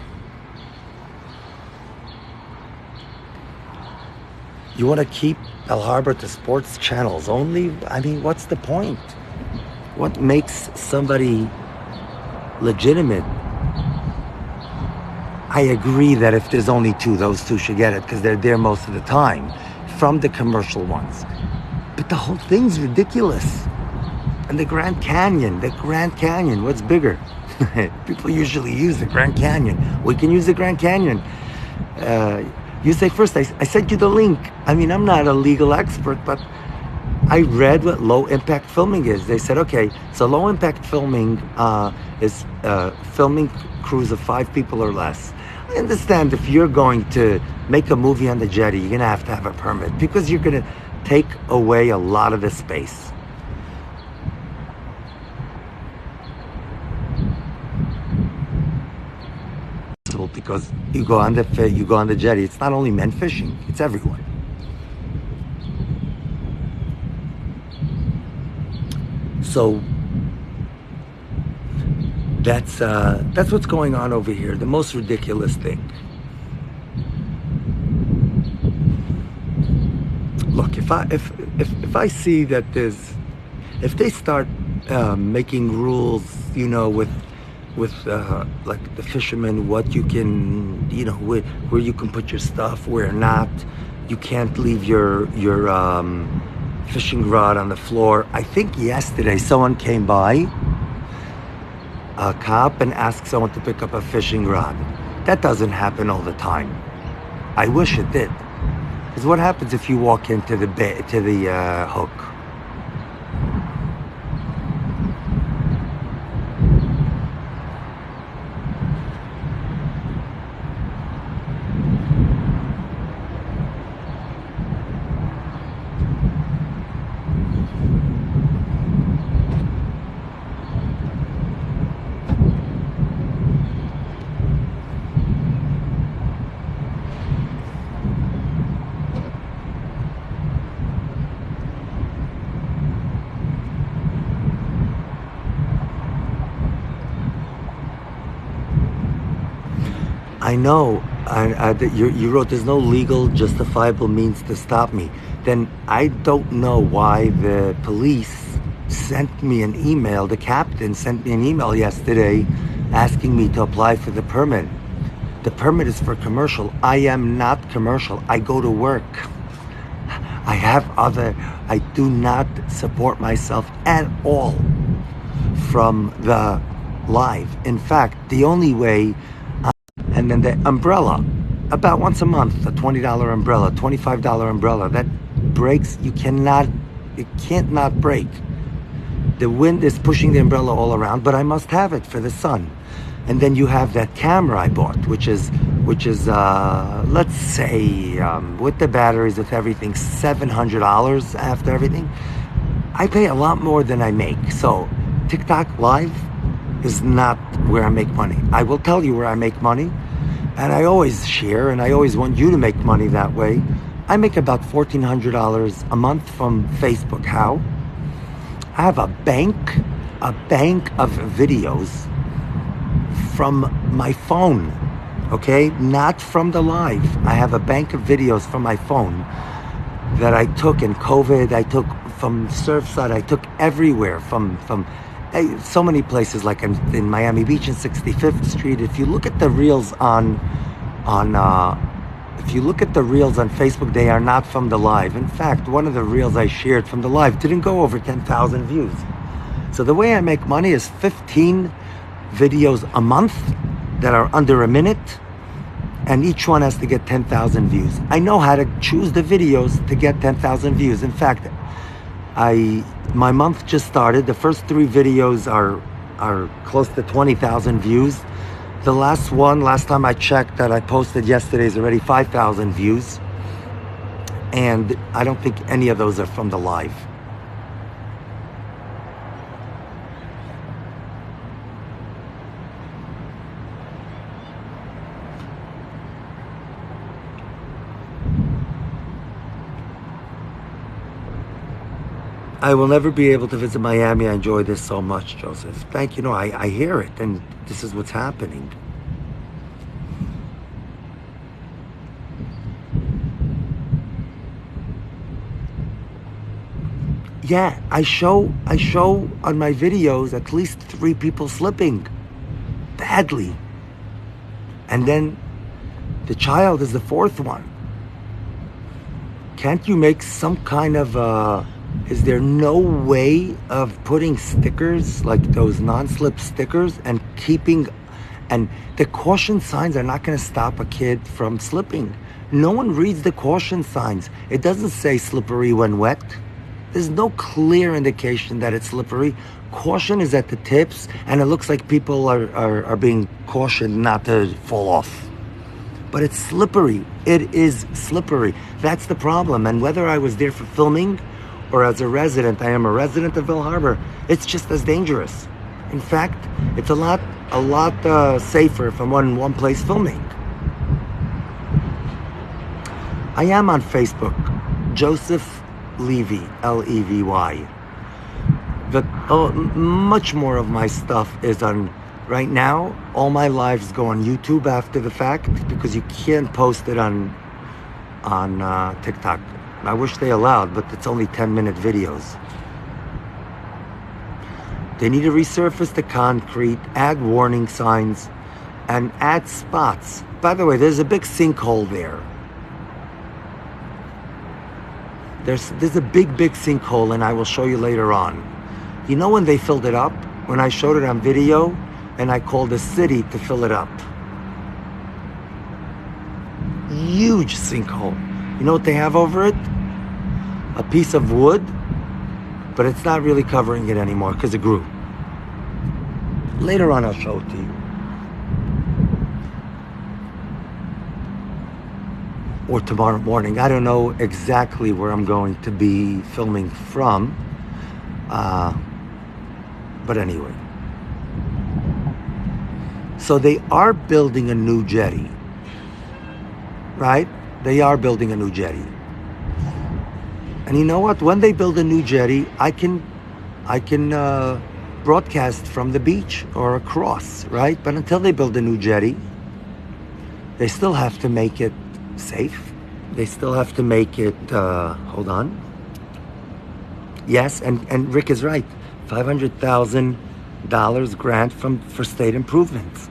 You want to keep El Harbour to sports channels only? I mean, what's the point? What makes somebody legitimate? I agree that if there's only two, those two should get it because they're there most of the time from the commercial ones. But the whole thing's ridiculous. And the Grand Canyon, what's bigger? People usually use the Grand Canyon. We can use the Grand Canyon. You say first, I sent you the link. I mean, I'm not a legal expert, but I read what low impact filming is. They said, okay, so low impact filming is filming crews of 5 people or less. I understand if you're going to make a movie on the jetty, you're going to have a permit because you're going to take away a lot of the space. Because you go on the jetty, it's not only men fishing, it's everyone. So that's what's going on over here. The most ridiculous thing. Look, if I see that if they start making rules, with like the fishermen, what you can, where you can put your stuff, where not, you can't leave your fishing rod on the floor. I think yesterday someone came by, a cop, and asked someone to pick up a fishing rod. That doesn't happen all the time. I wish it did. Because what happens if you walk into the hook? I know. You wrote there's no legal justifiable means to stop me. Then I don't know why the police sent me an email. The captain sent me an email yesterday asking me to apply for the permit. The permit is for commercial. I am not commercial. I go to work. I do not support myself at all from the live. In fact, the only way. And then the umbrella, about once a month, a $20 umbrella, $25 umbrella, that breaks, it can't not break. The wind is pushing the umbrella all around, but I must have it for the sun. And then you have that camera I bought, which is let's say, with the batteries, with everything, $700 after everything. I pay a lot more than I make. So TikTok Live is not where I make money. I will tell you where I make money, and I always share, and I always want you to make money that way. I make about $1,400 a month from Facebook. How? I have a bank of videos from my phone, okay? Not from the live. I have a bank of videos from my phone that I took in COVID. I took from Surfside. I took everywhere from so many places, like in Miami Beach and 65th Street. If you look at the reels if you look at the reels on Facebook, they are not from the live. In fact, one of the reels I shared from the live didn't go over 10,000 views. So the way I make money is 15 videos a month that are under a minute, and each one has to get 10,000 views. I know how to choose the videos to get 10,000 views. In fact, my month just started. The first 3 videos are close to 20,000 views. The last time I checked, that I posted yesterday, is already 5,000 views. And I don't think any of those are from the live. I will never be able to visit Miami. I enjoy this so much, Joseph. Thank you. No, I hear it, and this is what's happening. Yeah, I show on my videos at least 3 people slipping badly. And then the child is the 4th one. Can't you make some kind of is there no way of putting stickers, like those non-slip stickers, and the caution signs are not going to stop a kid from slipping. No one reads the caution signs. It doesn't say slippery when wet. There's no clear indication that it's slippery. Caution is at the tips, and it looks like people are being cautioned not to fall off. But it's slippery. It is slippery. That's the problem. And whether I was there for filming or as a resident, I am a resident of Harbour, it's just as dangerous. In fact, it's a lot safer if I'm in one place filming. I am on Facebook, Joseph Levy, Levy. But much more of my stuff is on, right now, all my lives go on YouTube after the fact, because you can't post it on TikTok. I wish they allowed, but it's only 10-minute videos. They need to resurface the concrete, add warning signs, and add spots. By the way, there's a big sinkhole there. There's a big sinkhole, and I will show you later on. You know when they filled it up? When I showed it on video, and I called the city to fill it up. Huge sinkhole. You know what they have over it? A piece of wood, but it's not really covering it anymore because it grew. Later on, I'll show it to you. Or tomorrow morning. I don't know exactly where I'm going to be filming from. But anyway. So they are building a new jetty. Right? They are building a new jetty. And you know what? When they build a new jetty, I can broadcast from the beach or across, right? But until they build a new jetty, they still have to make it safe. They still have to make it, hold on. Yes, and Rick is right. $500,000 grant for state improvements.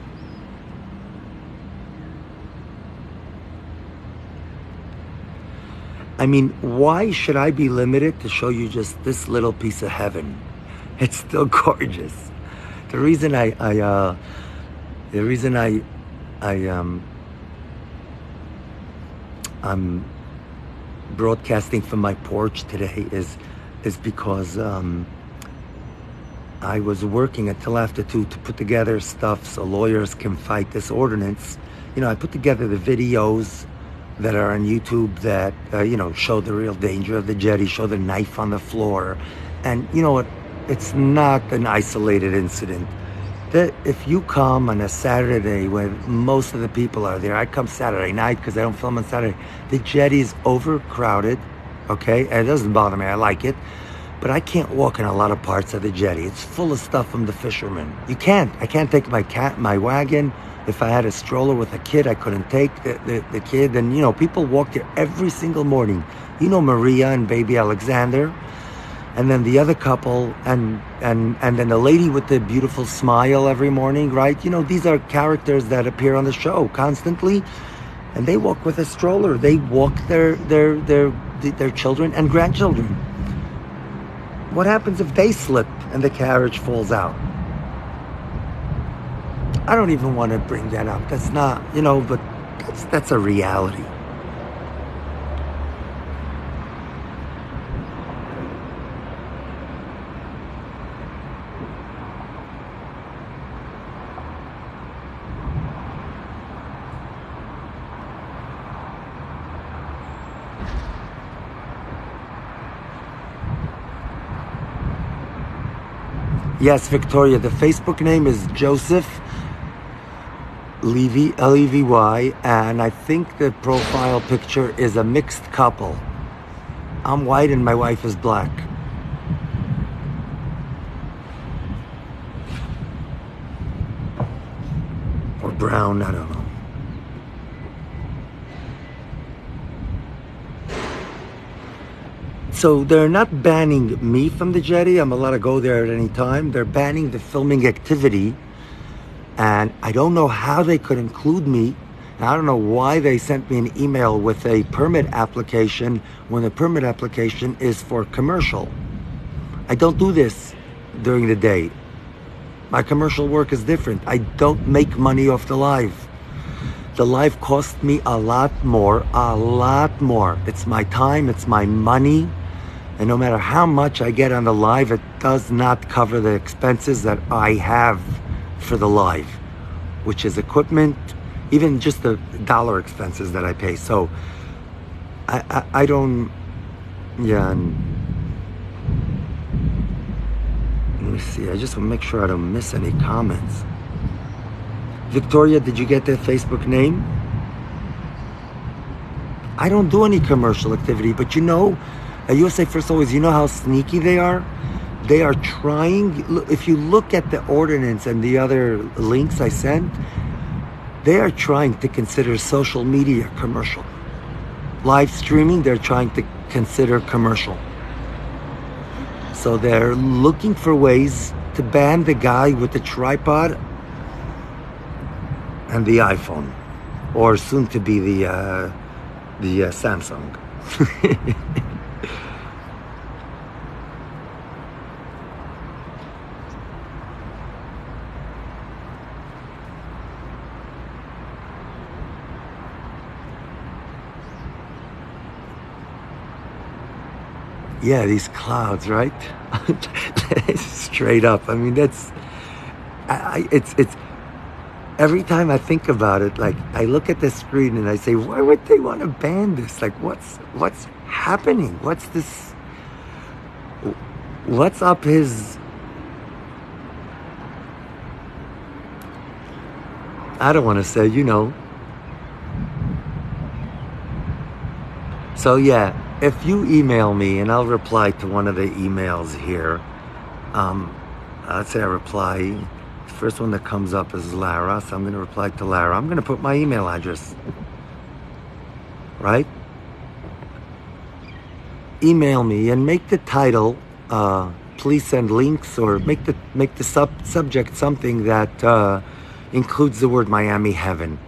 I mean, why should I be limited to show you just this little piece of heaven? It's still gorgeous. The reason I'm broadcasting from my porch today is because I was working until after 2 to put together stuff so lawyers can fight this ordinance. You know, I put together the videos that are on YouTube that, show the real danger of the jetty, show the knife on the floor. And you know what? It's not an isolated incident. That if you come on a Saturday when most of the people are there, I come Saturday night because I don't film on Saturday. The jetty's overcrowded, okay? And it doesn't bother me, I like it. But I can't walk in a lot of parts of the jetty. It's full of stuff from the fishermen. I can't take my wagon. If I had a stroller with a kid, I couldn't take the kid. And people walk there every single morning. Maria and baby Alexander. And then the other couple, and then the lady with the beautiful smile every morning, right? These are characters that appear on the show constantly, and they walk with a stroller. They walk their children and grandchildren. What happens if they slip and the carriage falls out? I don't even want to bring that up. That's not, but that's a reality. Yes, Victoria, the Facebook name is Joseph Levy, Levy, and I think the profile picture is a mixed couple. I'm white and my wife is black. Or brown, I don't know. So they're not banning me from the jetty. I'm allowed to go there at any time. They're banning the filming activity. And I don't know how they could include me. And I don't know why they sent me an email with a permit application when the permit application is for commercial. I don't do this during the day. My commercial work is different. I don't make money off the live. The live cost me a lot more. It's my time, it's my money. And no matter how much I get on the live, it does not cover the expenses that I have for the live, which is equipment, even just the dollar expenses that I pay. So I don't, yeah. Let me see, I just want to make sure I don't miss any comments. Victoria, did you get the Facebook name? I don't do any commercial activity, but USA First always, how sneaky they are? They are trying, if you look at the ordinance and the other links I sent, they are trying to consider social media commercial. Live streaming, they're trying to consider commercial. So they're looking for ways to ban the guy with the tripod and the iPhone, or soon to be the Samsung. Yeah, these clouds, right? Straight up. I mean, that's, it's, every time I think about it, like, I look at the screen and I say, why would they want to ban this? Like, what's happening? What's up his, I don't want to say, So yeah, if you email me and I'll reply to one of the emails here, let's say I reply, the first one that comes up is Lara, so I'm going to reply to Lara. I'm going to put my email address, right? Email me and make the title, please send links, or make the subject something that includes the word Miami Heaven.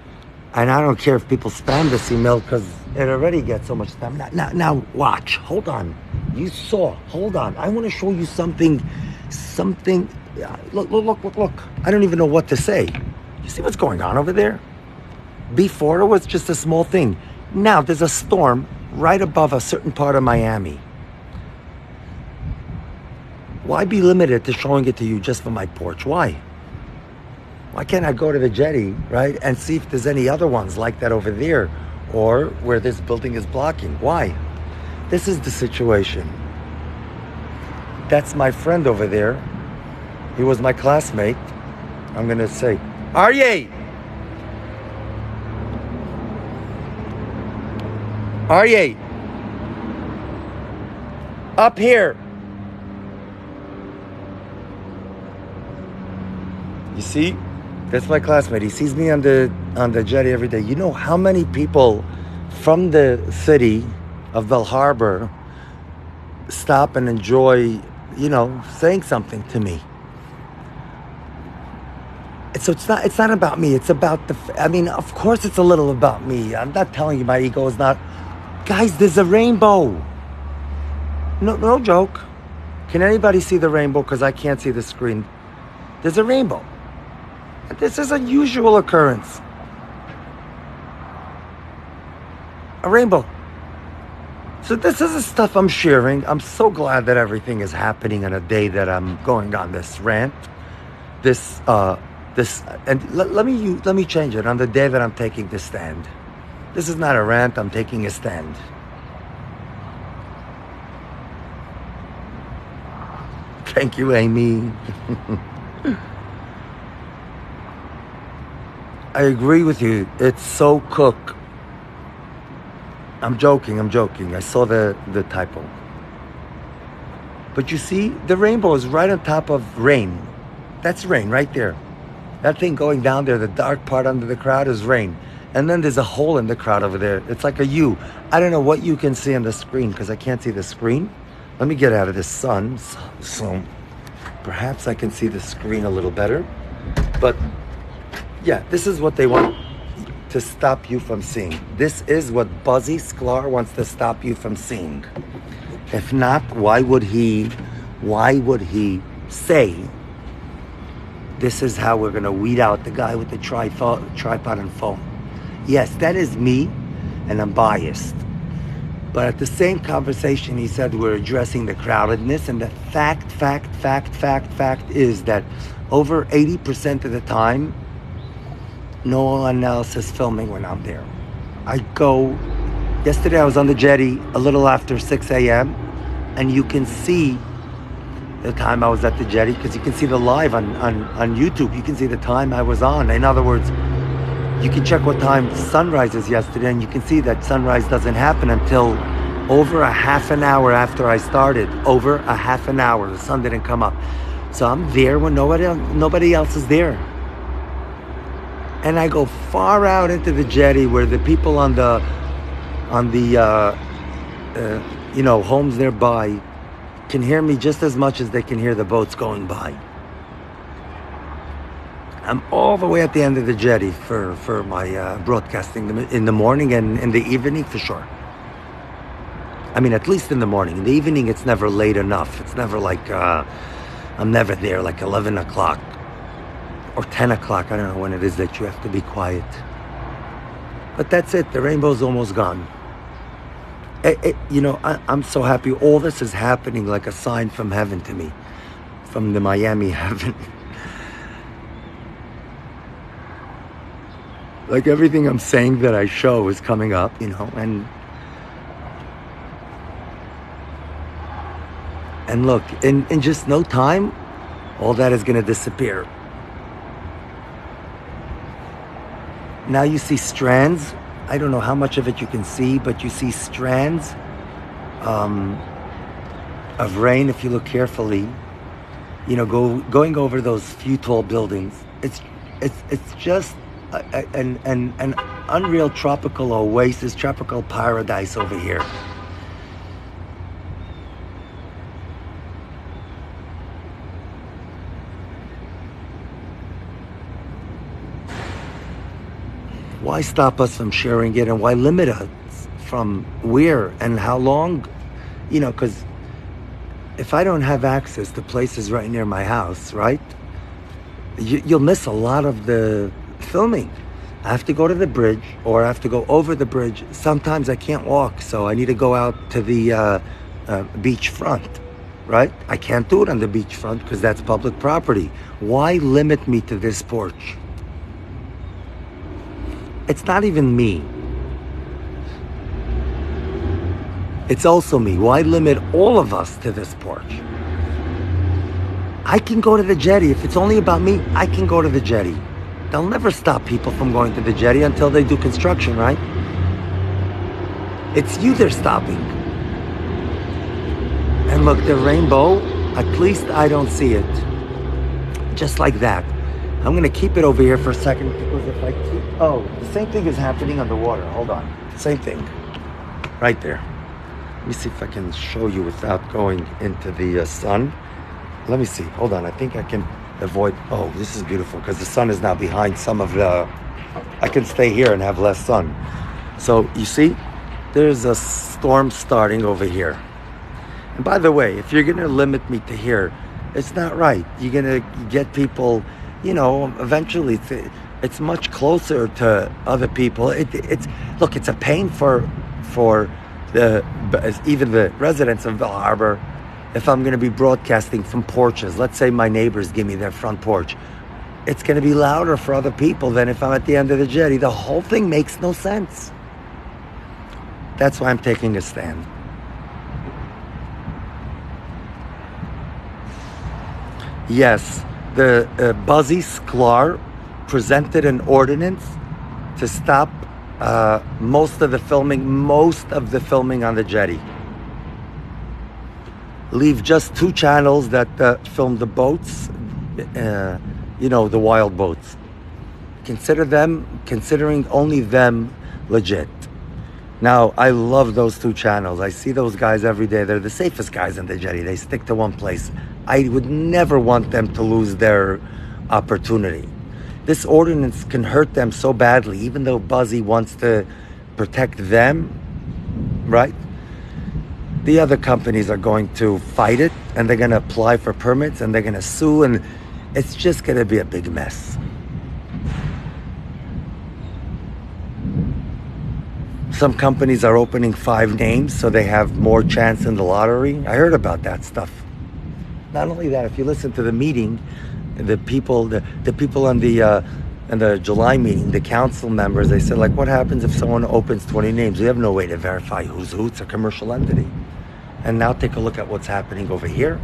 And I don't care if people spam this email because it already gets so much spam. Now watch. Hold on. You saw. Hold on. I want to show you something. Look. I don't even know what to say. You see what's going on over there? Before it was just a small thing. Now there's a storm right above a certain part of Miami. Why be limited to showing it to you just from my porch? Why? Why can't I go to the jetty, right, and see if there's any other ones like that over there, or where this building is blocking? Why? This is the situation. That's my friend over there. He was my classmate. I'm going to say, Aryeh! Aryeh! Up here! You see? That's my classmate. He sees me on the jetty every day. You know how many people from the city of Harbour stop and enjoy, saying something to me. So it's not about me. It's about of course it's a little about me. I'm not telling you my ego is not. Guys, there's a rainbow. No joke. Can anybody see the rainbow? Because I can't see the screen. There's a rainbow. This is a usual occurrence. A rainbow. So this is the stuff I'm sharing. I'm so glad that everything is happening on a day that I'm going on this rant. And let me change it. On the day that I'm taking this stand. This is not a rant. I'm taking a stand. Thank you, Amy. I agree with you. It's so cook. I'm joking. I saw the typo. But you see, the rainbow is right on top of rain. That's rain right there. That thing going down there, the dark part under the crowd is rain. And then there's a hole in the crowd over there. It's like a U. I don't know what you can see on the screen because I can't see the screen. Let me get out of the sun. So perhaps I can see the screen a little better. But yeah, this is what they want to stop you from seeing. This is what Buzzy Sklar wants to stop you from seeing. If not, why would he say, this is how we're going to weed out the guy with the tripod and phone? Yes, that is me, and I'm biased. But at the same conversation, he said we're addressing the crowdedness, and the fact is that over 80% of the time, no one else is filming when I'm there. Yesterday I was on the jetty a little after 6 a.m. and you can see the time I was at the jetty because you can see the live on YouTube. You can see the time I was on. In other words, you can check what time sunrise is yesterday and you can see that sunrise doesn't happen until over a half an hour after I started. Over a half an hour. The sun didn't come up. So I'm there when nobody else is there. And I go far out into the jetty where the people on the homes nearby can hear me just as much as they can hear the boats going by. I'm all the way at the end of the jetty for my broadcasting in the morning and in the evening for sure. I mean, at least in the morning. In the evening, it's never late enough. It's never like, I'm never there like 11 o'clock. Or 10 o'clock, I don't know when it is that you have to be quiet. But that's it, the rainbow's almost gone. I'm so happy. All this is happening like a sign from heaven to me, from the Miami heaven. Like everything I'm saying that I show is coming up, and look, in just no time, all that is going to disappear. Now you see strands. I don't know how much of it you can see, but you see strands of rain if you look carefully. Going over those few tall buildings. It's just an unreal tropical oasis, tropical paradise over here. Why stop us from sharing it, and why limit us from where and how long? Because if I don't have access to places right near my house, right, you'll miss a lot of the filming. I have to go to the bridge, or I have to go over the bridge. Sometimes I can't walk, so I need to go out to the beach front, right? I can't do it on the beach front because that's public property. Why limit me to this porch? It's not even me. It's also me. Why limit all of us to this porch? I can go to the jetty. If it's only about me, I can go to the jetty. They'll never stop people from going to the jetty until they do construction, right? It's you they're stopping. And look, the rainbow, at least I don't see it. Just like that. I'm going to keep it over here for a second, because if I keep... Oh, the same thing is happening on the water. Hold on. Same thing. Right there. Let me see if I can show you without going into the sun. Let me see. Hold on. I think I can avoid... Oh, this is beautiful, because the sun is now behind some of the... I can stay here and have less sun. So, you see? There's a storm starting over here. And by the way, if you're going to limit me to here, it's not right. You're going to get people... eventually it's much closer to other people. Look, it's a pain for even the residents of Harbour. If I'm going to be broadcasting from porches, let's say my neighbors give me their front porch, it's going to be louder for other people than if I'm at the end of the jetty. The whole thing makes no sense. That's why I'm taking a stand. Yes. The Buzzy Sklar presented an ordinance to stop most of the filming on the jetty. Leave just 2 channels that film the boats, the wild boats. Considering only them legit. Now, I love those 2 channels. I see those guys every day. They're the safest guys on the jetty. They stick to one place. I would never want them to lose their opportunity. This ordinance can hurt them so badly, even though Buzzy wants to protect them, right? The other companies are going to fight it, and they're going to apply for permits, and they're going to sue, and it's just going to be a big mess. Some companies are opening 5 names so they have more chance in the lottery. I heard about that stuff. Not only that, if you listen to the meeting, the people on the July meeting, the council members, they said, like, what happens if someone opens 20 names? We have no way to verify who's who. It's a commercial entity. And now take a look at what's happening over here.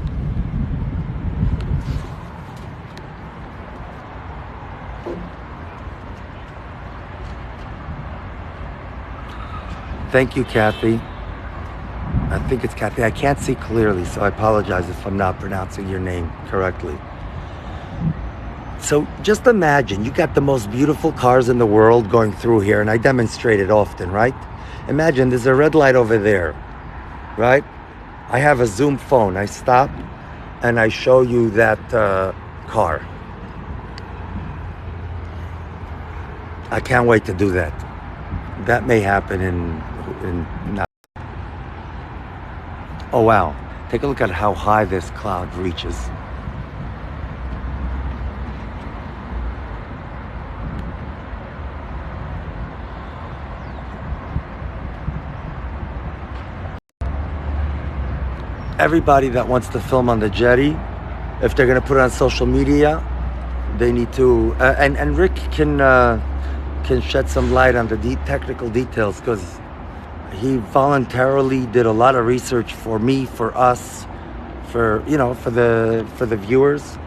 Thank you, Kathy. I think it's Kathy. I can't see clearly, so I apologize if I'm not pronouncing your name correctly. So just imagine, you got the most beautiful cars in the world going through here, and I demonstrate it often, right? Imagine there's a red light over there, right? I have a zoom phone. I stop and I show you that car. I can't wait to do that. That may happen in Oh wow, take a look at how high this cloud reaches. everybody that wants to film on the jetty, if they're going to put it on social media, they need to. And Rick can shed some light on the technical details, because he voluntarily did a lot of research for me, for us, for the viewers,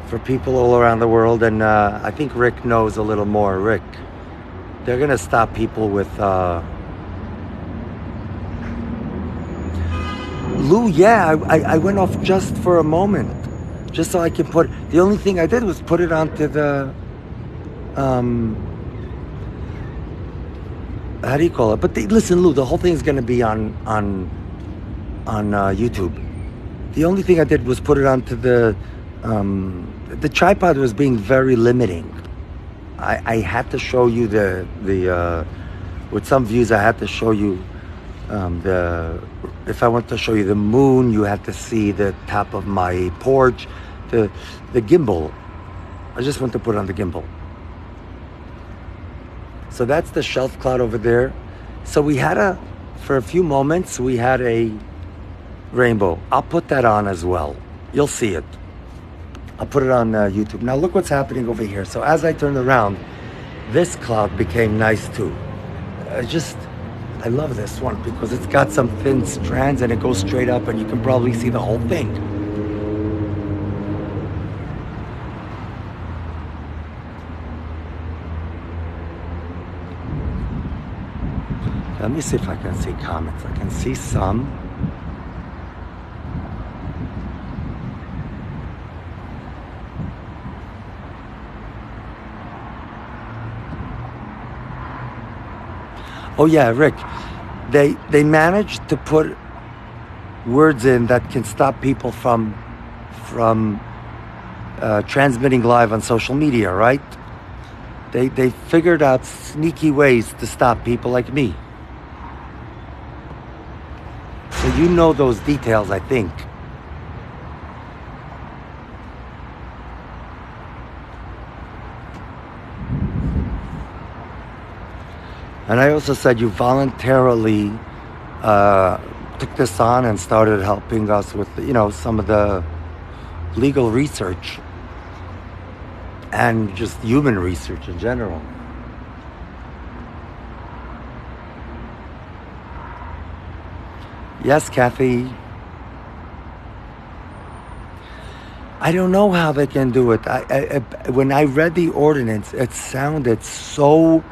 for people all around the world. And I think Rick knows a little more. Rick, they're gonna stop people with Lou. Yeah, I went off just for a moment, just so I can put. The only thing I did was put it onto the how do you call it? But listen, Lou, the whole thing is going to be on YouTube. The only thing I did was put it onto the tripod was being very limiting. I had to show you the with some views I had to show you if I want to show you the moon, you had to see the top of my porch, the gimbal. I just want to put it on the gimbal. So that's the shelf cloud over there. So for a few moments, we had a rainbow. I'll put that on as well. You'll see it. I'll put it on YouTube. Now look what's happening over here. So as I turned around, this cloud became nice too. I love this one because it's got some thin strands and it goes straight up and you can probably see the whole thing. Let me see if I can see comments. I can see some. Oh yeah, Rick, they managed to put words in that can stop people from transmitting live on social media, right? They figured out sneaky ways to stop people like me. So you know those details, I think. And I also said you voluntarily took this on and started helping us with, some of the legal research and just human research in general. Yes, Kathy. I don't know how they can do it. When I read the ordinance, it sounded so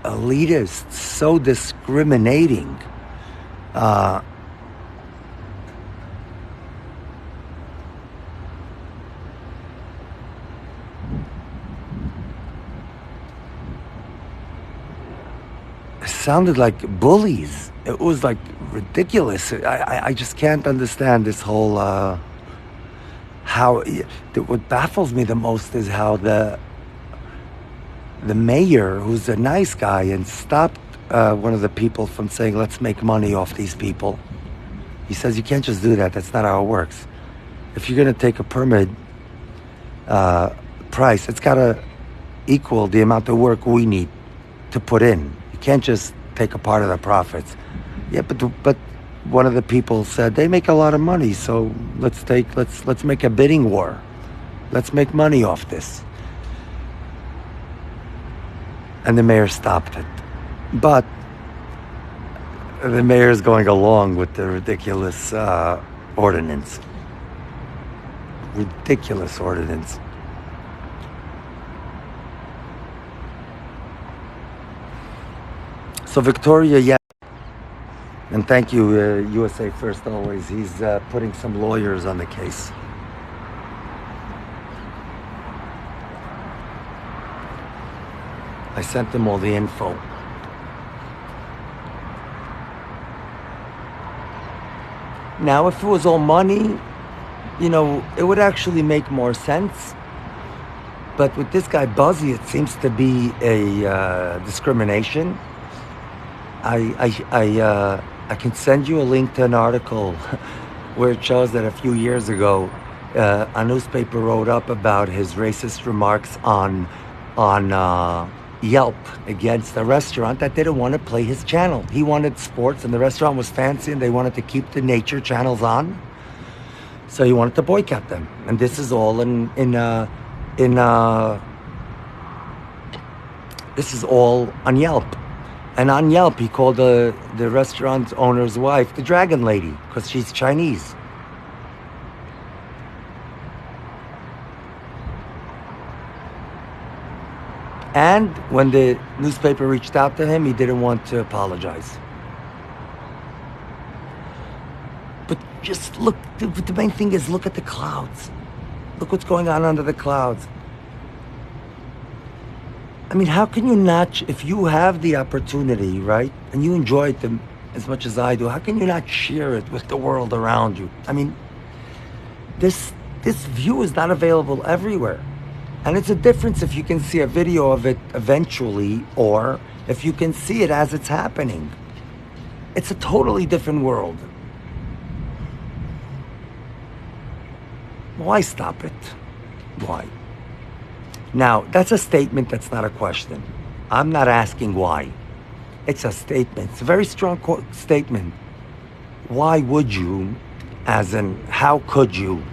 elitist, so discriminating. It sounded like bullies. It was like ridiculous. I just can't understand this whole what baffles me the most is how the mayor, who's a nice guy, and stopped one of the people from saying, let's make money off these people. He says, you can't just do that. That's not how it works. If you're going to take a permit price, it's got to equal the amount of work we need to put in. You can't just take a part of the profits. Yeah, but one of the people said, they make a lot of money, so let's make a bidding war. Let's make money off this. And the mayor stopped it. But the mayor is going along with the ridiculous ordinance. Ridiculous ordinance. So Victoria, yeah. And thank you, USA First always. He's putting some lawyers on the case. I sent them all the info. Now, if it was all money, it would actually make more sense. But with this guy Buzzy, it seems to be a discrimination. I can send you a link to an article where it shows that a few years ago, a newspaper wrote up about his racist remarks on Yelp against a restaurant that didn't want to play his channel. He wanted sports, and the restaurant was fancy, and they wanted to keep the nature channels on. So he wanted to boycott them. And this is all this is all on Yelp. And on Yelp, he called the restaurant owner's wife the Dragon Lady because she's Chinese. And when the newspaper reached out to him, he didn't want to apologize. But just look, the main thing is look at the clouds. Look what's going on under the clouds. I mean, how can you not, if you have the opportunity, right, and you enjoy it as much as I do, how can you not share it with the world around you? I mean, this view is not available everywhere. And it's a difference if you can see a video of it eventually or if you can see it as it's happening. It's a totally different world. Why stop it? Why? Now, that's a statement, that's not a question. I'm not asking why. It's a statement. It's a very strong statement. Why would you, as in, how could you?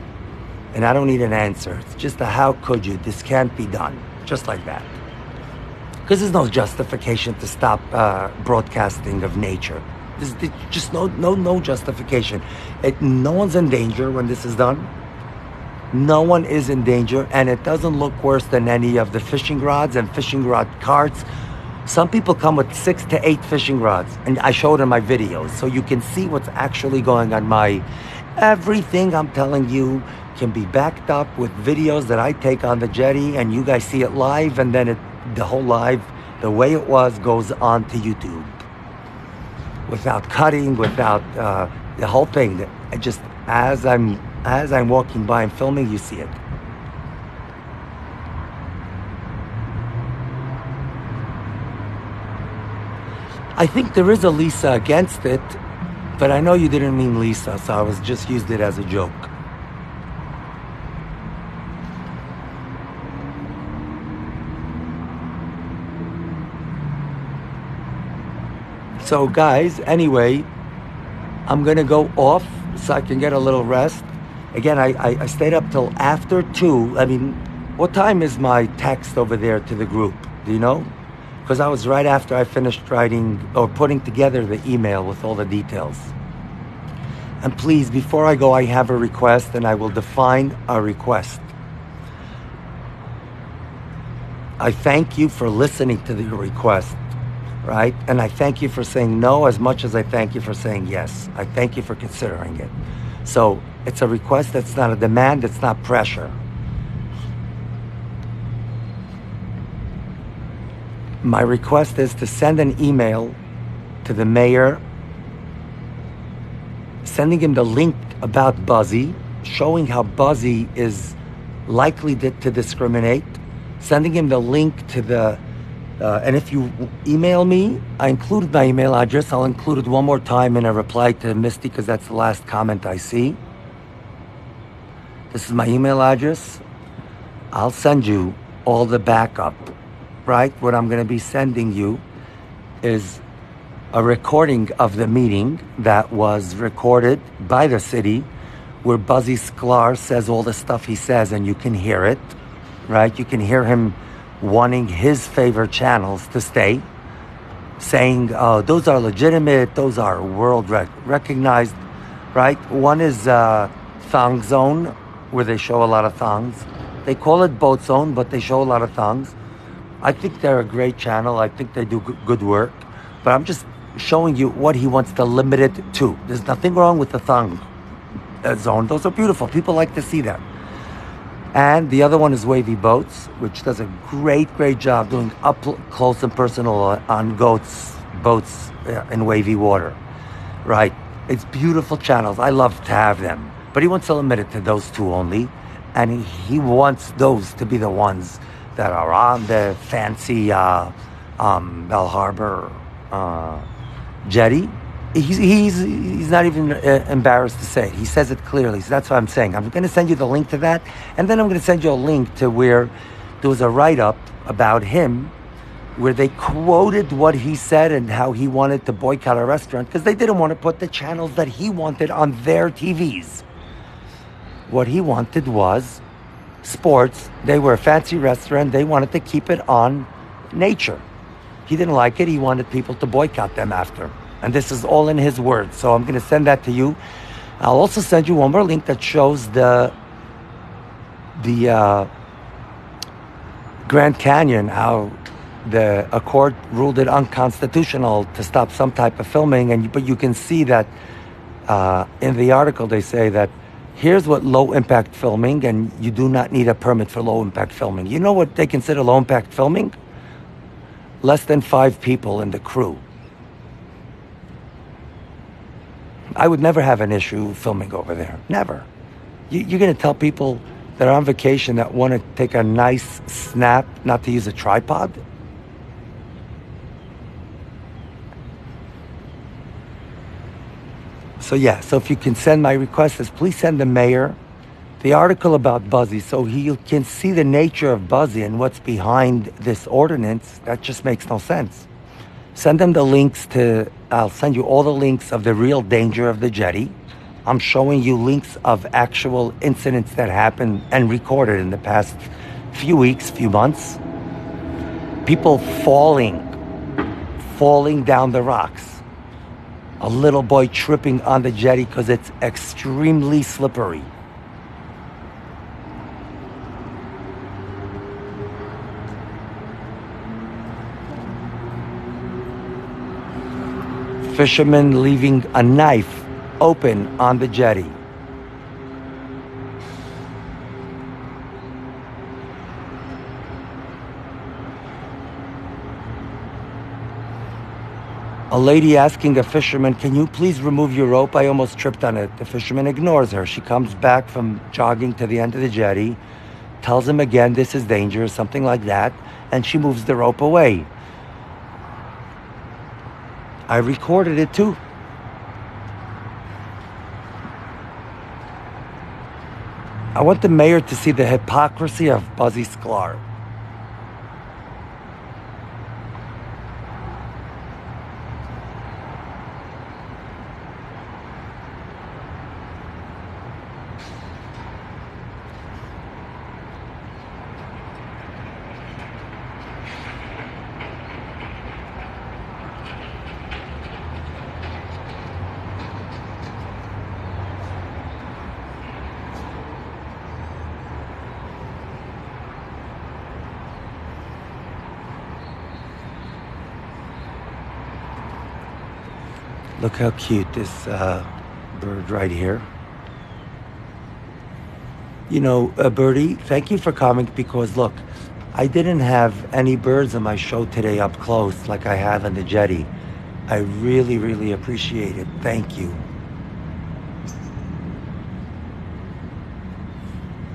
And I don't need an answer. It's just a how could you? This can't be done. Just like that. Because there's no justification to stop broadcasting of nature. There's just no justification. No one's in danger when this is done. No one is in danger, and it doesn't look worse than any of the fishing rods and fishing rod carts. Some people come with 6 to 8 fishing rods, and I showed in my videos, so you can see what's actually going on. Everything I'm telling you can be backed up with videos that I take on the jetty, and you guys see it live, and then the whole live, the way it was, goes on to YouTube. Without cutting, without the whole thing. Just as I'm walking by and filming, you see it. I think there is a Lisa against it, but I know you didn't mean Lisa, so I was just used it as a joke. So guys, anyway, I'm gonna go off so I can get a little rest. Again, I stayed up till after 2. I mean, what time is my text over there to the group? Do you know? Because I was right after I finished writing or putting together the email with all the details. And please, before I go, I have a request, and I will define a request. I thank you for listening to the request, right? And I thank you for saying no as much as I thank you for saying yes. I thank you for considering it. So it's a request, that's not a demand, it's not pressure. My request is to send an email to the mayor, sending him the link about Buzzy, showing how Buzzy is likely to discriminate, sending him the link to the, and if you email me, I included my email address. I'll include it one more time in a reply to Misty because that's the last comment I see. This is my email address. I'll send you all the backup, right? What I'm going to be sending you is a recording of the meeting that was recorded by the city where Buzzy Sklar says all the stuff he says, and you can hear it, right? You can hear him wanting his favorite channels to stay, saying, oh, those are legitimate, those are world recognized, right? One is Thong Zone, where they show a lot of thongs. They call it Boat Zone, but they show a lot of thongs. I think they're a great channel. I think they do good work. But I'm just showing you what he wants to limit it to. There's nothing wrong with the Thong Zone. Those are beautiful. People like to see that. And the other one is Wavy Boats, which does a great job doing up close and personal on boats in wavy water, right? It's beautiful channels. I love to have them. But he wants to limit it to those 2 only. And he wants those to be the ones that are on the fancy Bell Harbour jetty. He's not even embarrassed to say it. He says it clearly. So that's what I'm saying. I'm going to send you the link to that. And then I'm going to send you a link to where there was a write-up about him where they quoted what he said and how he wanted to boycott a restaurant because they didn't want to put the channels that he wanted on their TVs. What he wanted was sports. They were a fancy restaurant. They wanted to keep it on nature. He didn't like it. He wanted people to boycott them after. And this is all in his words. So I'm going to send that to you. I'll also send you one more link that shows the Grand Canyon, how a court ruled it unconstitutional to stop some type of filming. But you can see that in the article they say that here's what low impact filming, and you do not need a permit for low impact filming. You know what they consider low impact filming? Less than 5 people in the crew. I would never have an issue filming over there. Never. You're going to tell people that are on vacation that want to take a nice snap not to use a tripod? So yeah, so if you can send my request is please send the mayor the article about Buzzy so he can see the nature of Buzzy and what's behind this ordinance. That just makes no sense. Send them the links I'll send you all the links of the real danger of the jetty. I'm showing you links of actual incidents that happened and recorded in the past few weeks, few months. People falling down the rocks. A little boy tripping on the jetty because it's extremely slippery. Fishermen leaving a knife open on the jetty. A lady asking a fisherman, can you please remove your rope? I almost tripped on it. The fisherman ignores her. She comes back from jogging to the end of the jetty, tells him again, this is dangerous, something like that, and she moves the rope away. I recorded it too. I want the mayor to see the hypocrisy of Buzzy Sklar. Look how cute this bird right here. You know, Birdie, thank you for coming because look, I didn't have any birds on my show today up close like I have on the jetty. I really, really appreciate it. Thank you.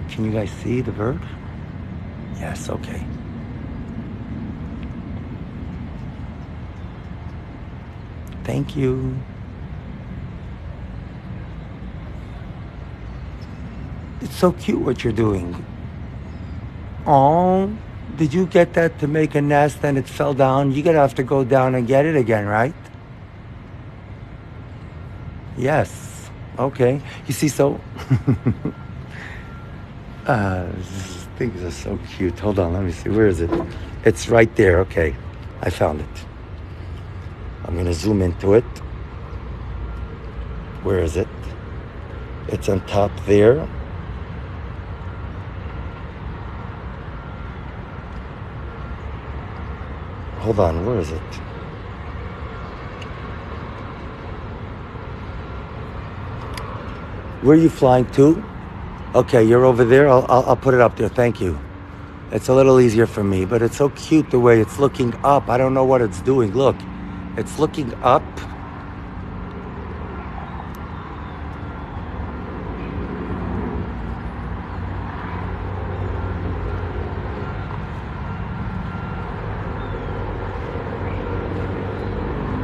Can you guys see the bird? Yes, okay. Thank you. It's so cute what you're doing. Oh, did you get that to make a nest and it fell down? You're gonna have to go down and get it again, right? Yes. Okay. You see, so things are so cute. Hold on, let me see. Where is it? It's right there. Okay. I found it. I'm going to zoom into it. Where is it? It's on top there. Hold on, where is it? Where are you flying to? Okay, you're over there. I'll put it up there. Thank you. It's a little easier for me, but it's so cute the way it's looking up. I don't know what it's doing. Look. It's looking up.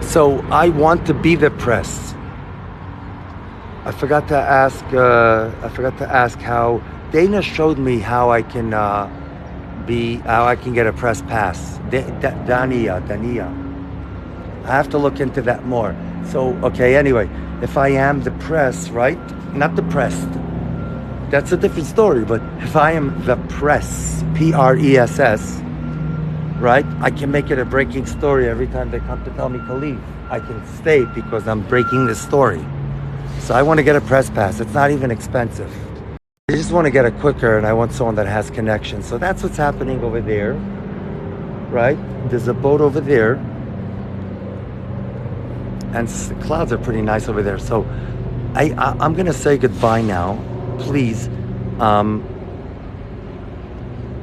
So I want to be the press. I forgot to ask how Dana showed me how I can be, how I can get a press pass. Dania. I have to look into that more. So, okay, anyway, if I am the press, right? Not the pressed. That's a different story, but if I am the press, Press, right? I can make it a breaking story every time they come to tell me to leave. I can stay because I'm breaking the story. So I want to get a press pass. It's not even expensive. I just want to get it quicker, and I want someone that has connections. So that's what's happening over there, right? There's a boat over there, and the clouds are pretty nice over there. So I'm gonna say goodbye now, please.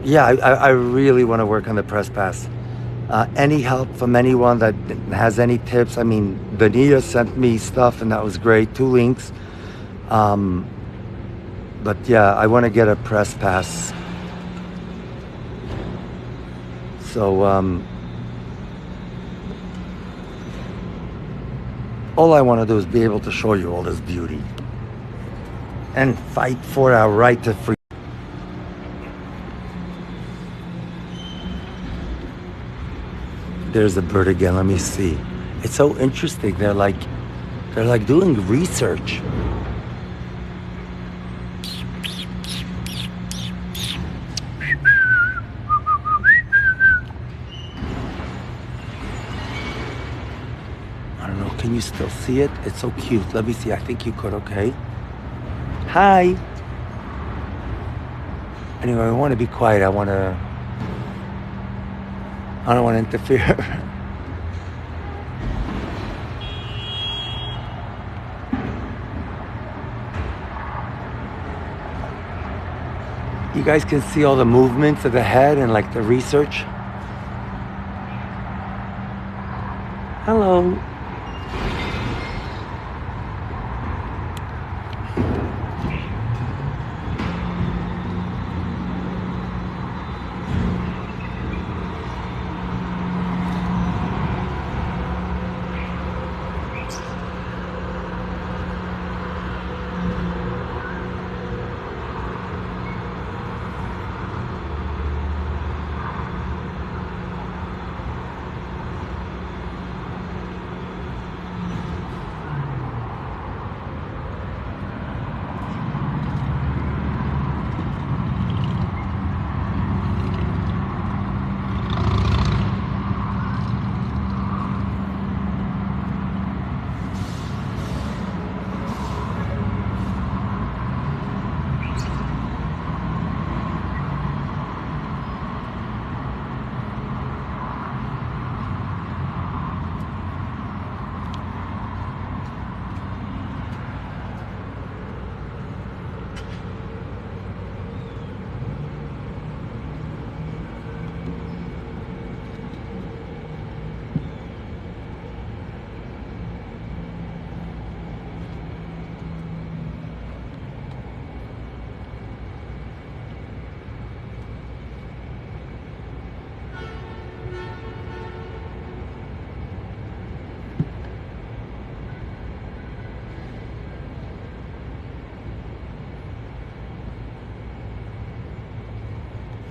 Yeah, I really want to work on the press pass. Any help from anyone that has any tips? I mean, Dania sent me stuff, and that was great. 2 links. But yeah, I want to get a press pass. So all I want to do is be able to show you all this beauty and fight for our right to free. There's a bird again. Let me see. It's so interesting. They're like doing research. I don't know. Can you still see it? It's so cute. Let me see. I think you could. Okay. Hi. Anyway, I want to be quiet. I don't want to interfere. You guys can see all the movements of the head and like the research. Hello.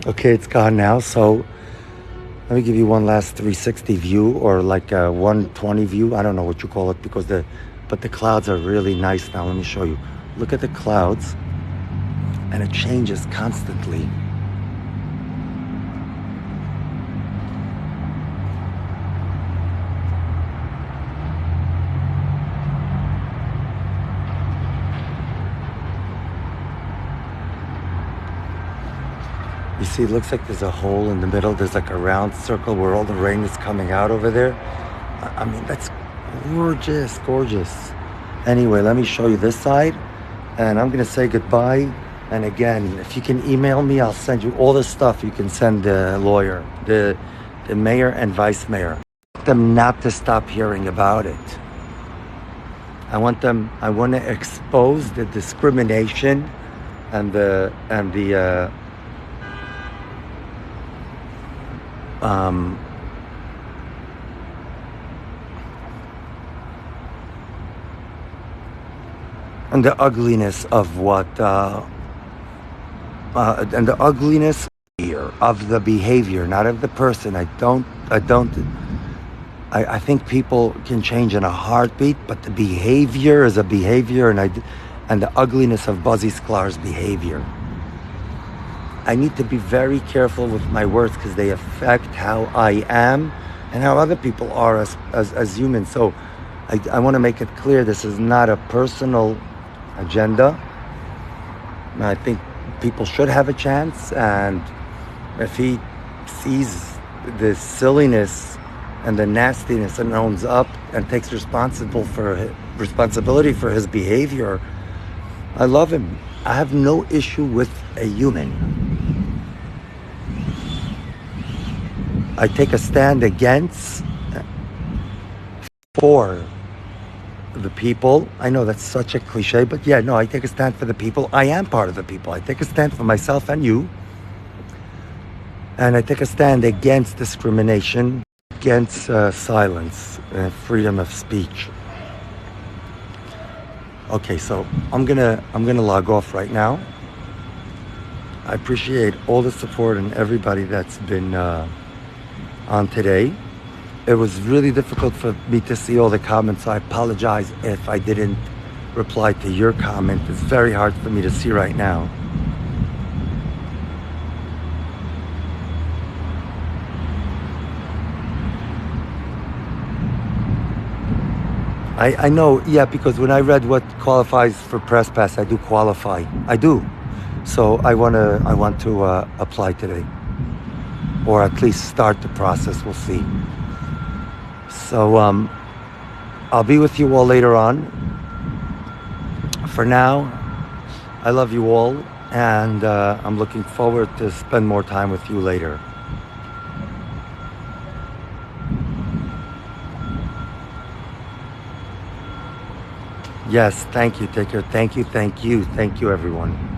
Okay, it's gone now. So let me give you one last 360 view, or like a 120 view. I don't know what you call it, because the clouds are really nice now. Let me show you. Look at the clouds, and it changes constantly. You see, it looks like there's a hole in the middle. There's like a round circle where all the rain is coming out over there. I mean, that's gorgeous, gorgeous. Anyway, let me show you this side, and I'm gonna say goodbye. And again, if you can email me, I'll send you all the stuff you can send the lawyer, the mayor and vice mayor. I want them not to stop hearing about it. I want to expose the discrimination and the and the ugliness of what and the ugliness here. of the behavior, not of the person. I think people can change in a heartbeat, but the behavior is a behavior, and the ugliness of Buzzy Sklar's behavior. I need to be very careful with my words because they affect how I am and how other people are as humans. So I want to make it clear this is not a personal agenda. I think people should have a chance, and if he sees the silliness and the nastiness and owns up and takes responsibility for his behavior, I love him. I have no issue with a human. I take a stand for the people. I know that's such a cliche, but yeah, no, I take a stand for the people. I am part of the people. I take a stand for myself and you. And I take a stand against discrimination, against silence, and freedom of speech. Okay, so I'm gonna log off right now. I appreciate all the support and everybody that's been on today. It was really difficult for me to see all the comments, so I apologize if I didn't reply to your comment. It's very hard for me to see right now. I know, yeah, because when I read what qualifies for press pass, I do qualify. I do. So I want to apply today, or at least start the process. We'll see. So I'll be with you all later on. For now, I love you all, and I'm looking forward to spend more time with you later. Yes, thank you. Take care. Thank you, everyone.